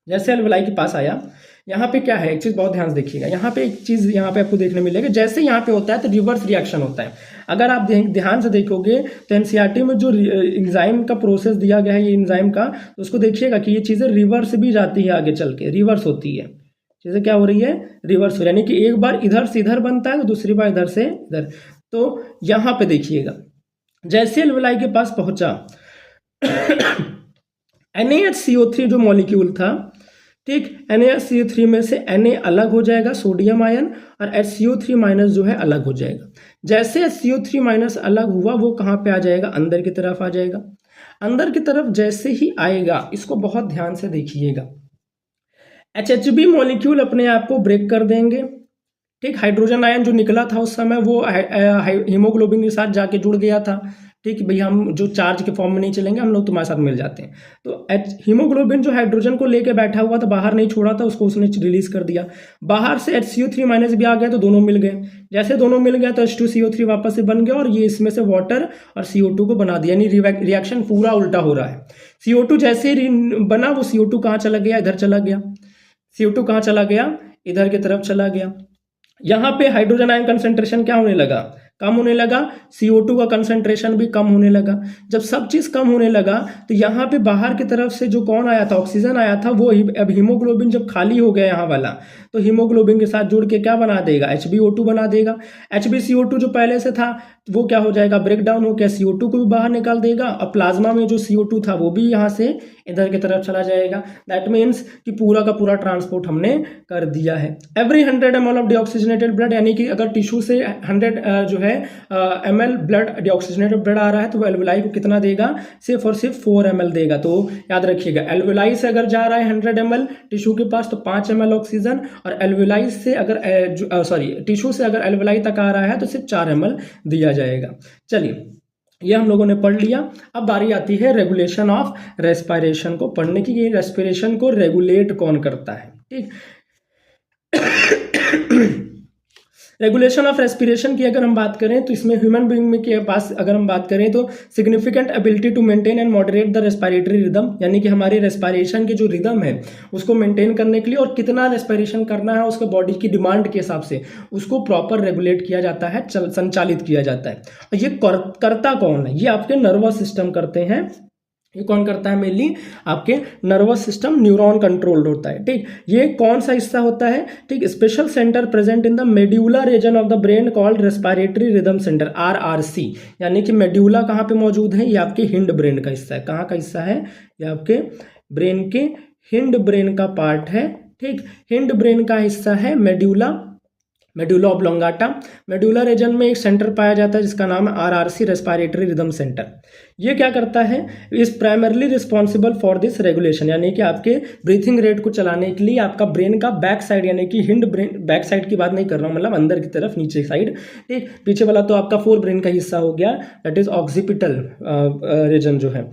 जैसे एल्वेलाई के पास आया, यहाँ पे क्या है, एक चीज बहुत ध्यान से देखिएगा, यहाँ पे एक चीज यहाँ पे आपको देखने मिलेगा, जैसे यहाँ पे होता है तो रिवर्स रिएक्शन होता है। अगर आप ध्यान से देखोगे तो एनसीईआरटी में जो एंजाइम का प्रोसेस दिया गया है, ये एंजाइम का, तो उसको देखिएगा कि ये चीजें रिवर्स भी जाती है, आगे चल के रिवर्स होती है, चीजें क्या हो रही है, रिवर्स हो, यानी कि एक बार इधर से इधर बनता है तो दूसरी बार इधर से इधर। तो यहाँ पे देखिएगा, जैसे एल्वेलाई के पास पहुंचा NaHCO3 जो मॉलिक्यूल था, ठीक, NaHCO3 में से Na अलग हो जाएगा, सोडियम आयन, और HCO3 माइनस जो है अलग हो जाएगा। जैसे HCO3 माइनस अलग हुआ, वो कहाँ पे आ जाएगा, अंदर की तरफ आ जाएगा। अंदर की तरफ जैसे ही आएगा, इसको बहुत ध्यान से देखिएगा, HHB मॉलिक्यूल अपने आप को ब्रेक कर देंगे। ठीक, हाइड्रोजन आयन जो निकला था उस समय वो हीमोग्लोबिन के साथ जाके जुड़ गया था। ठीक, भैया हम जो चार्ज के फॉर्म में नहीं चलेंगे, हम लोग तुम्हारे साथ मिल जाते हैं। तो हीमोग्लोबिन जो हाइड्रोजन को लेके बैठा हुआ था, बाहर नहीं छोड़ा था, उसको उसने रिलीज कर दिया। बाहर से HCO3 माइनस भी आ गया, तो दोनों मिल गए। जैसे दोनों मिल गया तो H2CO3 वापस से बन गया, और ये इसमें से वाटर और CO2 को बना दिया, यानी रिएक्शन पूरा उल्टा हो रहा है। CO2 जैसे ही बना, वो CO2 कहाँ चला गया, इधर चला गया। CO2 कहाँ चला गया, इधर की तरफ चला गया। यहाँ पे हाइड्रोजन आयन कंसेंट्रेशन क्या होने लगा, कम होने लगा, CO2 का कंसेंट्रेशन भी कम होने लगा। जब सब चीज कम होने लगा, तो यहाँ पे बाहर की तरफ से जो कौन आया था, ऑक्सीजन आया था, वो अब हीमोग्लोबिन जब खाली हो गया यहाँ वाला, तो हीमोग्लोबिन के साथ जुड़ के क्या बना देगा, HbO2 बना देगा। HbCO2 जो पहले से था वो क्या हो जाएगा, ब्रेक डाउन होकर CO2 को भी बाहर निकाल देगा, और प्लाज्मा में जो CO2 था वो भी यहाँ से इधर की तरफ चला जाएगा। दैट मीन्स कि पूरा का पूरा ट्रांसपोर्ट हमने कर दिया है। Every 100 ml of deoxygenated blood, यानी कि अगर टिश्यू से 100 जो है ml ब्लड डीऑक्सीजनेटेड ब्लड आ रहा है, तो वो एल्वेलाई को कितना देगा, सिर्फ और सिर्फ 4 ml देगा। तो याद रखिएगा, एल्वेलाई से अगर जा रहा है 100 ml टिश्यू के पास, तो 5 ml ऑक्सीजन, और एल्वेलाई से अगर टिश्यू से अगर एल्वेलाई तक आ रहा है तो सिर्फ 4 ml दिया जाएगा। चलिए, ये हम लोगों ने पढ़ लिया। अब बारी आती है रेगुलेशन ऑफ रेस्पिरेशन को पढ़ने की। ये रेस्पिरेशन को रेगुलेट कौन करता है, ठीक। रेगुलेशन ऑफ रेस्पिरेशन की अगर हम बात करें, तो इसमें ह्यूमन बीइंग में के पास अगर हम बात करें, तो significant ability to maintain and moderate the respiratory rhythm, यानी कि हमारे रेस्पिरेशन की जो रिदम है उसको मेंटेन करने के लिए, और कितना रेस्पिरेशन करना है उसके बॉडी की डिमांड के हिसाब से उसको प्रॉपर रेगुलेट किया जाता है, संचालित किया जाता है। और ये करता कौन है, ये आपके नर्वस सिस्टम करते हैं। ये कौन करता है, मेनली आपके नर्वस सिस्टम, न्यूरॉन कंट्रोल्ड होता है, ठीक। ये कौन सा हिस्सा होता है, ठीक, special centre present in the medulla region of the brain called respiratory rhythm centre, RRC, यानी कि मेड्यूला कहाँ पे मौजूद है, ये आपके हिंड ब्रेन का हिस्सा है। कहाँ का हिस्सा है, ये आपके ब्रेन के हिंड ब्रेन का पार्ट है, ठीक। हिंड ब्रेन का हिस्सा है मेडुला ऑब्लोंगाटा। मेडुला रीजन में एक सेंटर पाया जाता है जिसका नाम है RRC, रेस्पिरेटरी रिदम सेंटर। ये क्या करता है, is primarily responsible for this regulation, यानी कि आपके ब्रीथिंग रेट को चलाने के लिए आपका ब्रेन का बैक साइड, यानी कि हिंड ब्रेन, बैक साइड की बात नहीं कर रहा हूँ, मतलब अंदर की तरफ, नीचे साइड, ठीक। पीछे वाला तो आपका फोर ब्रेन का हिस्सा हो गया, दैट इज ऑक्सीपिटल रीजन जो है,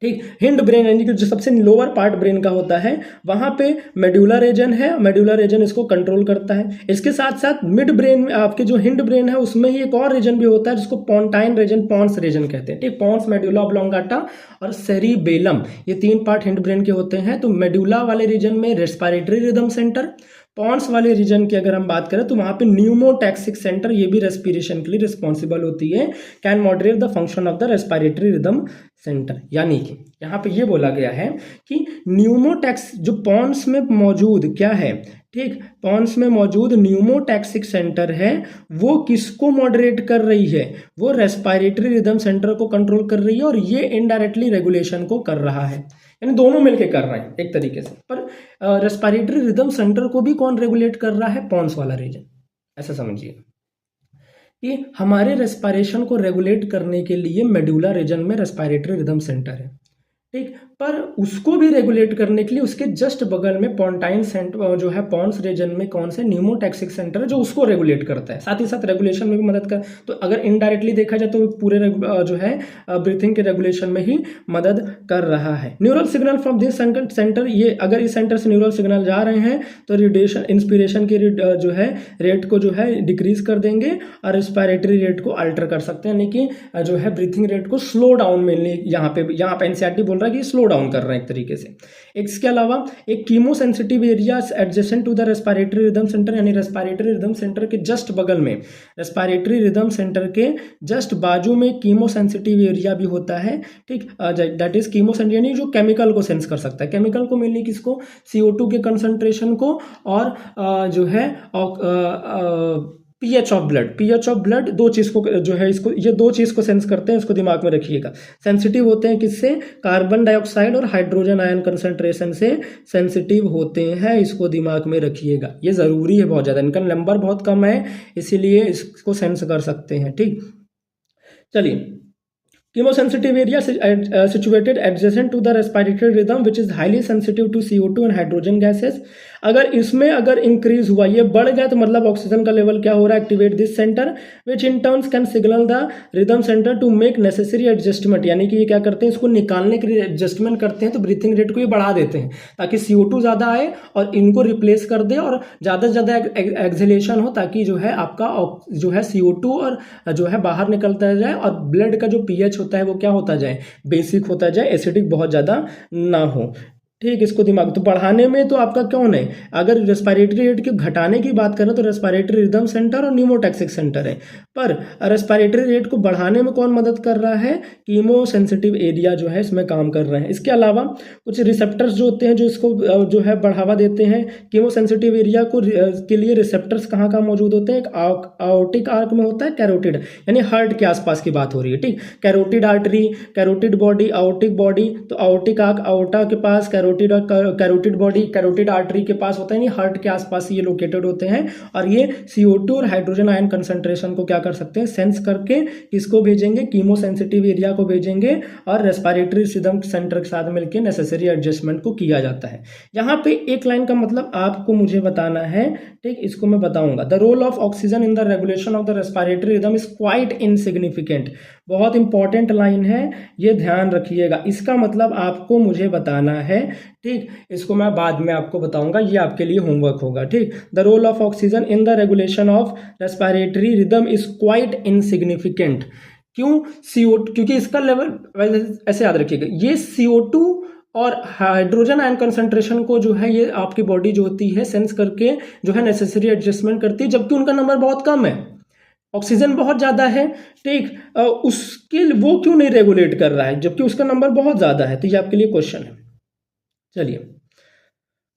ठीक। हिंड ब्रेन यानी कि जो सबसे लोअर पार्ट ब्रेन का होता है, वहां पे मेडुला रीजन है, मेडुला रीजन इसको कंट्रोल करता है। इसके साथ साथ मिड ब्रेन, आपके जो हिंड ब्रेन है उसमें ही एक और रीजन भी होता है जिसको पोंटाइन रीजन, पॉन्स रीजन कहते हैं, ठीक। पॉन्स, मेडुला ऑब्लोंगाटा और सेरिबेलम, ये 3 पार्ट हिंड ब्रेन के होते हैं। तो मेडुला वाले रीजन में रेस्पिरेटरी रिदम सेंटर, पॉन्स वाले रीजन की अगर हम बात करें तो वहां पे न्यूमोटैक्सिक सेंटर, ये भी रेस्पिरेशन के लिए रिस्पॉन्सिबल होती है, can moderate the function of the respiratory rhythm centre. यानी कि यहाँ पे ये बोला गया है कि न्यूमोटैक्स जो पॉन्स में मौजूद क्या है, ठीक, पॉन्स में मौजूद न्यूमोटैक्सिक सेंटर है, वो किसको मॉडरेट कर रही है, वो रेस्पिरेटरी रिदम सेंटर को कंट्रोल कर रही है, और ये इनडायरेक्टली रेगुलेशन को कर रहा है, यानी दोनों मिलके कर रहे हैं एक तरीके से। पर रेस्पिरेटरी रिदम सेंटर को भी कौन रेगुलेट कर रहा है, पॉन्स वाला रीजन। ऐसा समझिए कि हमारे रेस्पिरेशन को रेगुलेट करने के लिए मेडुला रीजन में रेस्पिरेटरी रिदम सेंटर है, ठीक। पर उसको भी रेगुलेट करने के लिए उसके जस्ट बगल में पोंटाइन सेंटर जो है पॉन्स रीजन में कौन से न्यूमोटैक्सिक सेंटर है जो उसको रेगुलेट करता है, साथ ही साथ रेगुलेशन में भी मदद कर। तो अगर इनडायरेक्टली देखा जाए तो पूरे जो है ब्रीथिंग के रेगुलेशन में ही मदद कर रहा है। Neural signal from this centre, ये अगर इस सेंटर से न्यूरल सिग्नल जा रहे हैं तो रेडिएशन इंस्पिरेशन की जो है रेट को जो है डिक्रीज कर देंगे और रेस्पिरेटरी रेट को अल्टर कर सकते हैं, यानी कि जो है ब्रीथिंग रेट को स्लो डाउन में यहाँ पे एनसीईआरटी बोल रहा है कि स्लो डाउन कर रहे हैं एक तरीके से। इसके अलावा एक chemo sensitive area adjacent to the respiratory rhythm centre, यानी रेस्पिरेटरी रिदम सेंटर के जस्ट बगल में, रेस्पिरेटरी रिदम सेंटर के जस्ट बाजू में कीमो सेंसिटिव एरिया भी होता है। ठीक, दैट इज कीमो सेंसिटिव, यानी जो केमिकल को सेंस कर सकता है। केमिकल को मेनली किसको, CO2 के कंसंट्रेशन को और जो है पीएच ऑफ ब्लड, दो चीज़ को जो है इसको, ये दो चीज़ को सेंस करते हैं, इसको दिमाग में रखिएगा। सेंसिटिव होते हैं किससे, कार्बन डाइऑक्साइड और हाइड्रोजन आयन कंसंट्रेशन से सेंसिटिव होते हैं, इसको दिमाग में रखिएगा, ये ज़रूरी है बहुत ज़्यादा। इनका नंबर बहुत कम है इसीलिए इसको सेंस कर सकते हैं। ठीक, चलिए। Chemosensitive area situated adjacent to the respiratory rhythm which is highly sensitive to CO2 and hydrogen gases। अगर इसमें अगर इंक्रीज हुआ, ये बढ़ गया, तो मतलब ऑक्सीजन का लेवल क्या हो रहा है, activate this centre which in turns can signal the rhythm centre to make necessary adjustment, यानी कि ये क्या करते हैं, इसको निकालने के लिए एडजस्टमेंट करते हैं, तो ब्रीथिंग रेट को ये बढ़ा देते हैं ताकि CO2 ज़्यादा आए और इनको रिप्लेस कर दे और ज़्यादा से ज़्यादा एक्सहेलेशन हो, ताकि जो है आपका जो है CO2 और जो है बाहर निकलता जाए और ब्लड का जो pH होता है वो क्या होता जाए, बेसिक होता जाए, एसिडिक बहुत ज़्यादा ना हो। ठीक, इसको दिमाग तो बढ़ाने में तो आपका कौन है, अगर रेस्पिरेटरी रेट की घटाने की बात करें तो रेस्पिरेटरी रिदम सेंटर और न्यूमोटैक्सिक सेंटर है, पर रेस्पिरेटरी रेट को बढ़ाने में कौन मदद कर रहा है, कीमो सेंसिटिव एरिया जो है इसमें काम कर रहे हैं। इसके अलावा कुछ रिसेप्टर्स जो होते हैं जो इसको जो है बढ़ावा देते हैं, कीमो सेंसिटिव एरिया को के लिए रिसेप्टर्स कहाँ कहाँ मौजूद होते हैं, एक आर्टिक आर्क में होता है, कैरोटिड यानी हार्ट के आसपास की बात हो रही है। ठीक, carotid artery, carotid body, Arctic body, तो आर्टिक आर्क आर्टा के पास, कैरोटिड बॉडी कैरोटिड आर्टरी के पास होता है, यानी हार्ट के आसपास ये लोकेटेड होते हैं और ये CO2 और हाइड्रोजन आयन कंसंट्रेशन को क्या कर सकते हैं, सेंस करके किसको भेजेंगे, कीमो सेंसिटिव एरिया को भेजेंगे और रेस्पिरेटरी रिदम सेंटर के साथ मिलकर नेसेसरी एडजस्टमेंट को किया जाता है। यहाँ पे एक लाइन का मतलब आपको मुझे बताना है, ठीक, इसको मैं बताऊंगा। The role of oxygen in the regulation of the respiratory rhythm is quite insignificant, बहुत इंपॉर्टेंट लाइन है, ये ध्यान रखिएगा। इसका मतलब आपको मुझे बताना है, ठीक, इसको मैं बाद में आपको बताऊंगा, ये आपके लिए होमवर्क होगा। ठीक, the role of oxygen in the regulation of respiratory rhythm is quite insignificant. क्यों, CO2, क्योंकि इसका लेवल ऐसे याद रखिएगा, ये CO2 और हाइड्रोजन आयन कंसंट्रेशन को जो है ये आपकी बॉडी जो होती है सेंस करके जो है नेसेसरी एडजस्टमेंट करती है, जबकि उनका नंबर बहुत कम है, ऑक्सीजन बहुत ज़्यादा है। ठीक, उसके वो क्यों नहीं रेगुलेट कर रहा है जबकि उसका नंबर बहुत ज़्यादा है, तो ये आपके लिए क्वेश्चन है। चलिए,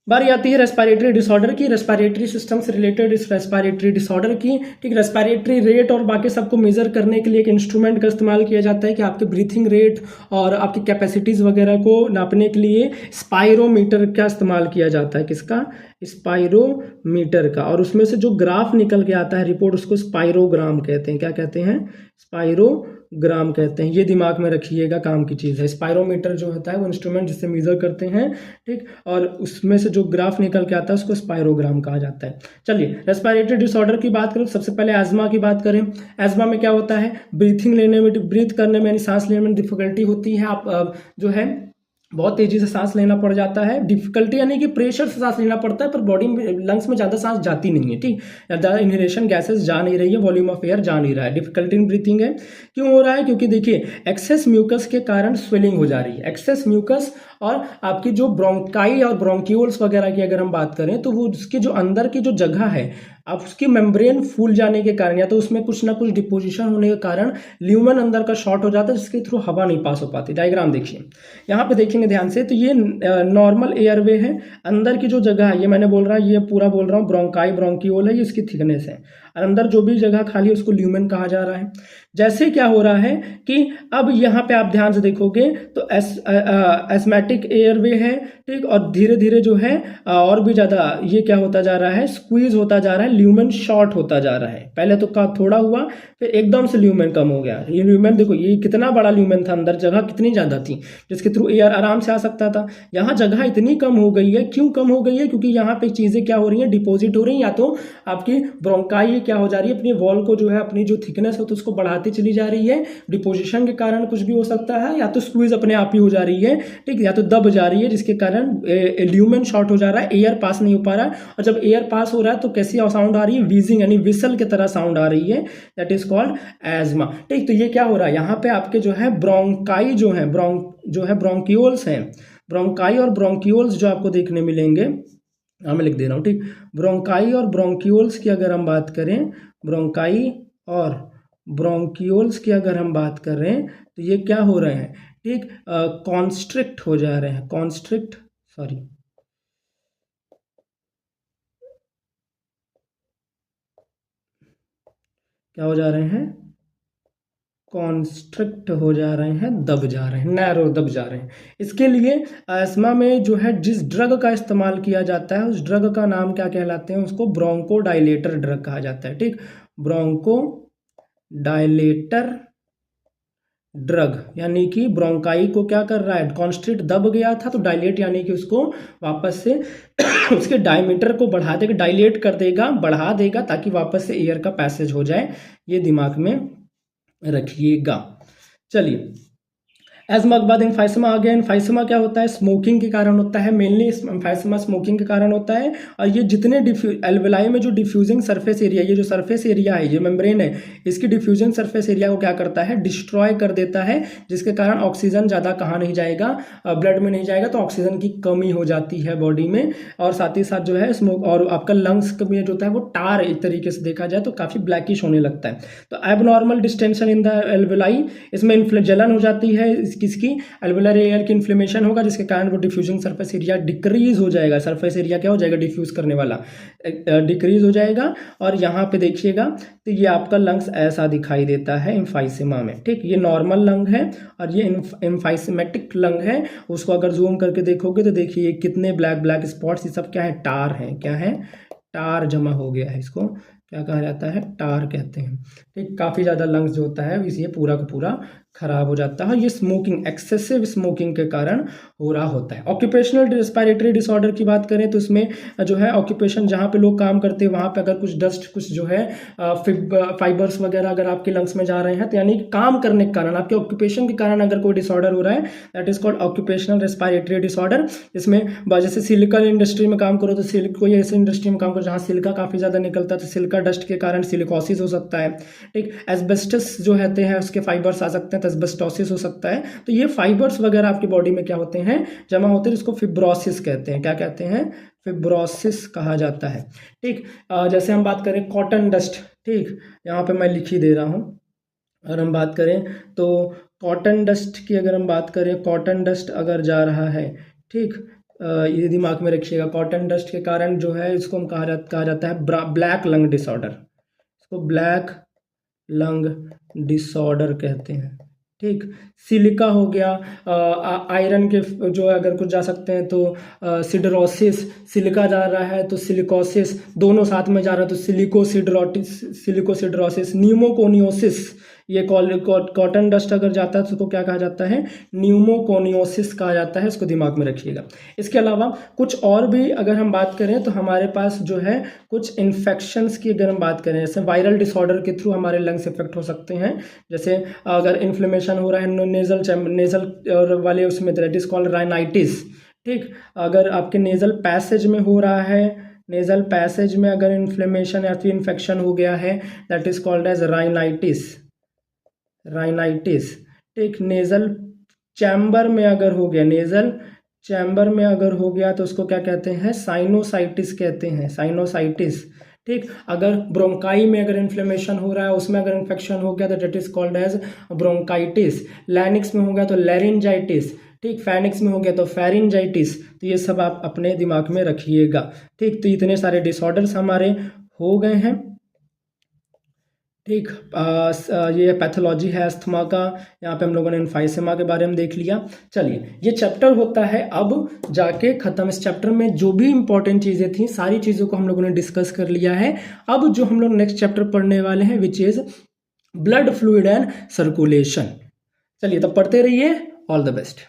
बारी आती है रेस्पिरेटरी डिसऑर्डर की, रेस्पिरेटरी सिस्टम से रिलेटेड इस रेस्पिरेटरी डिसऑर्डर की। ठीक, रेस्पिरेटरी रेट और बाकी सबको मेजर करने के लिए एक इंस्ट्रूमेंट का इस्तेमाल किया जाता है कि आपके ब्रीथिंग रेट और आपकी कैपेसिटीज़ वगैरह को नापने के लिए स्पायरोमीटर का इस्तेमाल किया जाता है। किसका, स्पायरोमीटर का, और उसमें से जो ग्राफ निकल के आता है रिपोर्ट, उसको स्पायरोग्राम कहते हैं। क्या कहते हैं, स्पायरोग्राम कहते हैं। ये दिमाग में रखिएगा, काम की चीज़ है। स्पायरोमीटर जो होता है वो इंस्ट्रूमेंट जिससे मेजर करते हैं, ठीक, और उसमें से जो ग्राफ निकल के आता है उसको स्पायरोग्राम कहा जाता है। चलिए, रेस्पिरेटरी डिसऑर्डर की बात करें, सबसे पहले एस्मा की बात करें। एस्मा में क्या होता है, ब्रीथिंग लेने में, ब्रीथ करने में यानी सांस लेने में डिफिकल्टी होती है, आप जो है बहुत तेजी से सांस लेना पड़ जाता है। डिफिकल्टी यानी कि प्रेशर से सांस लेना पड़ता है, पर बॉडी में, लंग्स में ज़्यादा सांस जाती नहीं है। ठीक, ज़्यादा इनहेलेशन गैसेस जा नहीं रही है, वॉल्यूम ऑफ एयर जा नहीं रहा है, डिफिकल्टी इन ब्रीथिंग है। क्यों हो रहा है, क्योंकि देखिए एक्सेस म्यूकस के कारण स्वेलिंग हो जा रही है। एक्सेस म्यूकस और आपकी जो ब्रोंकाई और ब्रोंक्यूल्स वगैरह की अगर हम बात करें तो वो उसके जो अंदर की जो जगह है, अब उसकी मेम्ब्रेन फूल जाने के कारण या तो उसमें कुछ ना कुछ डिपोजिशन होने के कारण ल्यूमन अंदर का शॉर्ट हो जाता है, जिसके थ्रू हवा नहीं पास हो पाती। डायग्राम देखिए, यहाँ पे देखेंगे ध्यान से, तो ये नॉर्मल एयरवे है, अंदर की जो जगह है, ये मैंने बोल रहा है, ये पूरा बोल रहा हूँ ब्रोंकाई ब्रोंक्यूल है, ये इसकी थिकनेस है। और अंदर जो भी जगह खाली है उसको ल्यूमेन कहा जा रहा है। जैसे क्या हो रहा है कि अब यहाँ पे आप ध्यान से देखोगे तो एस्मेटिक एयरवे है, ठीक, और धीरे धीरे जो है और भी ज़्यादा ये क्या होता जा रहा है, स्क्वीज होता जा रहा है, ल्यूमेन शॉर्ट होता जा रहा है। पहले तो का थोड़ा हुआ, फिर एकदम से ल्यूमेन कम हो गया। ये ल्यूमेन देखो, ये कितना बड़ा ल्यूमेन था, अंदर जगह कितनी ज़्यादा थी जिसके थ्रू एयर आराम से आ सकता था। यहाँ जगह इतनी कम हो गई है। क्यों कम हो गई है? क्योंकि यहाँ पे चीज़ें क्या हो रही हैं, डिपॉजिट हो रही हैं। या तो आपकी ब्रोंकाई क्या हो जा रही है, अपनी वॉल को जो है, अपनी जो थिकनेस है तो उसको बढ़ाती चली जा रही है, डिपोजिशन के कारण कुछ भी हो सकता है, या तो स्क्वीज अपने आप ही हो जा रही है, ठीक, या तो दब जा रही है जिसके कारण ल्यूमेन शॉर्ट हो जा रहा है, एयर पास नहीं हो पा रहा है। और जब एयर पास हो रहा है तो कैसी साउंड आ रही है, व्हीजिंग यानी विसल की तरह साउंड आ रही है, दैट इज कॉल्ड एजमा, ठीक। तो ये क्या हो रहा है, यहाँ पे आपके जो है ब्रोंकाई जो है, ब्रोंकियोल्स हैं, ब्रोंकाई और ब्रोंकियोल्स जो आपको देखने मिलेंगे, हाँ मैं लिख दे रहा हूँ, ठीक। ब्रोंकाई और ब्रोंकियोल्स की अगर हम बात करें, ब्रोंकाई और ब्रोंकियोल्स की अगर हम बात कर रहे हैं तो ये क्या हो रहे हैं, ठीक, कॉन्स्ट्रिक्ट हो जा रहे हैं, कॉन्स्ट्रिक्ट, सॉरी, क्या हो जा रहे हैं, कॉन्स्ट्रिक्ट हो जा रहे हैं, दब जा रहे हैं, नैरो दब जा रहे हैं। इसके लिए अस्थमा में जो है जिस ड्रग का इस्तेमाल किया जाता है उस ड्रग का नाम क्या कहलाते हैं, उसको ब्रोंको डायलेटर ड्रग कहा जाता है, ठीक। ब्रोंको डायलेटर ड्रग, यानी कि ब्रोंकाई को क्या कर रहा है, कॉन्स्ट्रिक्ट दब गया था तो डायलेट यानी कि उसको वापस से उसके डायमीटर को बढ़ा देगा, डायलेट कर देगा, बढ़ा देगा, ताकि वापस से एयर का पैसेज हो जाए। ये दिमाग में रखिएगा। चलिए, एजमा के बाद एम्फाइसमा आ गया। एम्फाइसमा क्या होता है, स्मोकिंग के कारण होता है, मेनली एम्फाइसमा स्मोकिंग के कारण होता है। और ये जितने एल्वेलाई में जो डिफ्यूजिंग सरफेस एरिया, ये जो सरफेस एरिया है, ये मेम्ब्रेन है, इसकी डिफ्यूजिंग सरफेस एरिया को क्या करता है, डिस्ट्रॉय कर देता है, जिसके कारण ऑक्सीजन ज़्यादा कहाँ नहीं जाएगा, ब्लड में नहीं जाएगा, तो ऑक्सीजन की कमी हो जाती है बॉडी में। और साथ ही साथ जो है स्मोक, और आपका लंग्स में जो होता है वो टार, एक तरीके से देखा जाए तो काफ़ी ब्लैकिश होने लगता है। तो abnormal distension in the alveoli, इसमें जलन हो जाती है, किसकी, एल्वेलर एयर की इन्फ्लेमेशन होगा, जिसके कारण वो डिफ्यूजिंग सरफेस एरिया डिक्रीज हो जाएगा। सरफेस एरिया क्या हो जाएगा, डिफ्यूज करने वाला डिक्रीज हो जाएगा। और यहाँ पे देखिएगा तो ये आपका लंग्स ऐसा दिखाई देता है एम्फाइसेमा में, ठीक। ये नॉर्मल लंग है और ये एम्फाइसेमेटिक लंग है। उसको अगर जूम करके देखोगे तो देखिए कितने ब्लैक ब्लैक स्पॉट्स, ये सब क्या है, टार है, क्या है, टार जमा हो गया है, इसको क्या कहा जाता है, टार कहते हैं, ठीक। काफ़ी ज़्यादा लंग्स जो होता है इसलिए पूरा का पूरा खराब हो जाता है। ये स्मोकिंग, एक्सेसिव स्मोकिंग के कारण हो रहा होता है। ऑक्यूपेशनल रेस्पिरेटरी डिसऑर्डर की बात करें तो इसमें जो है ऑक्यूपेशन जहाँ पे लोग काम करते हैं वहाँ पे अगर कुछ डस्ट, कुछ जो है फाइबर्स वगैरह अगर आपके लंग्स में जा रहे हैं, तो यानी काम करने के कारण, आपके ऑक्यूपेशन के कारण अगर कोई डिसऑर्डर हो रहा है, that is called occupational respiratory disorder. इसमें जैसे सिलिका इंडस्ट्री में काम करो तो कोई ऐसी इंडस्ट्री में काम करो जहाँ सिलिका काफ़ी ज़्यादा निकलता है, तो सिलिका डस्ट के कारण सिलिकोसिस हो सकता है, ठीक। एस्बेस्टस जो रहते हैं उसके फाइबर्स आ सकते हैं, एस्बेस्टोसिस हो सकता है। तो ये फाइबर्स वगैरह आपकी बॉडी में क्या होते हैं, जमा होते हैं, जिसको फिब्रोसिस कहते हैं। क्या कहते हैं, फिब्रोसिस कहा जाता है, ठीक। जैसे हम बात करें कॉटन डस्ट, ठीक, यहाँ पे मैं लिख ही दे रहा हूँ। अगर हम बात करें तो कॉटन डस्ट की अगर हम बात करें, कॉटन डस्ट अगर जा रहा है, ठीक, ये दिमाग में रखिएगा। कॉटन डस्ट के कारण जो है इसको हम कहा जाता है ब्लैक लंग डिसऑर्डर, इसको ब्लैक लंग डिसऑर्डर कहते हैं, ठीक। सिलिका हो गया, आयरन के जो है अगर कुछ जा सकते हैं तो सिडरोसिस, सिलिका जा रहा है तो सिलिकोसिस, दोनों साथ में जा रहा है तो सिलिकोसिडरोसिस, न्यूमोकोनियोसिस। ये कॉटन डस्ट अगर जाता है तो उसको क्या कहा जाता है, न्यूमोकोनियोसिस कहा जाता है, इसको दिमाग में रखिएगा। इसके अलावा कुछ और भी अगर हम बात करें तो हमारे पास जो है कुछ इन्फेक्शंस की अगर हम बात करें, जैसे वायरल डिसऑर्डर के थ्रू हमारे लंग्स इफेक्ट हो सकते हैं। जैसे अगर इन्फ्लेमेशन हो रहा है नेजल वाले उसमें, दैट इज कॉल्ड राइनाइटिस, ठीक। अगर आपके नेजल पैसेज में हो रहा है, नेजल पैसेज में अगर इन्फ्लेमेशन या फिर इन्फेक्शन हो गया है, that is called as rhinitis, ठीक। नेजल चैम्बर में अगर हो गया, नेजल चैम्बर में अगर हो गया तो उसको क्या कहते हैं, साइनोसाइटिस कहते हैं, साइनोसाइटिस, ठीक। अगर ब्रोंकाई में अगर इन्फ्लेमेशन हो रहा है, उसमें अगर इन्फेक्शन हो गया तो that is called as bronchitis. Larynx में हो गया तो लैरिंजाइटिस, ठीक। फैनिक्स में हो गया तो फेरिंजाइटिस। तो ये सब आप अपने दिमाग में रखिएगा, ठीक। तो इतने सारे डिसऑर्डर्स हमारे हो गए हैं। ठीक। ये पैथोलॉजी है अस्थमा का, यहाँ पे हम लोगों ने एम्फाइसेमा के बारे में देख लिया। चलिए, ये चैप्टर होता है अब जाके ख़त्म। इस चैप्टर में जो भी इंपॉर्टेंट चीज़ें थी सारी चीज़ों को हम लोगों ने डिस्कस कर लिया है। अब जो हम लोग नेक्स्ट चैप्टर पढ़ने वाले हैं which is blood fluid and circulation. चलिए तब पढ़ते रहिए। All the best.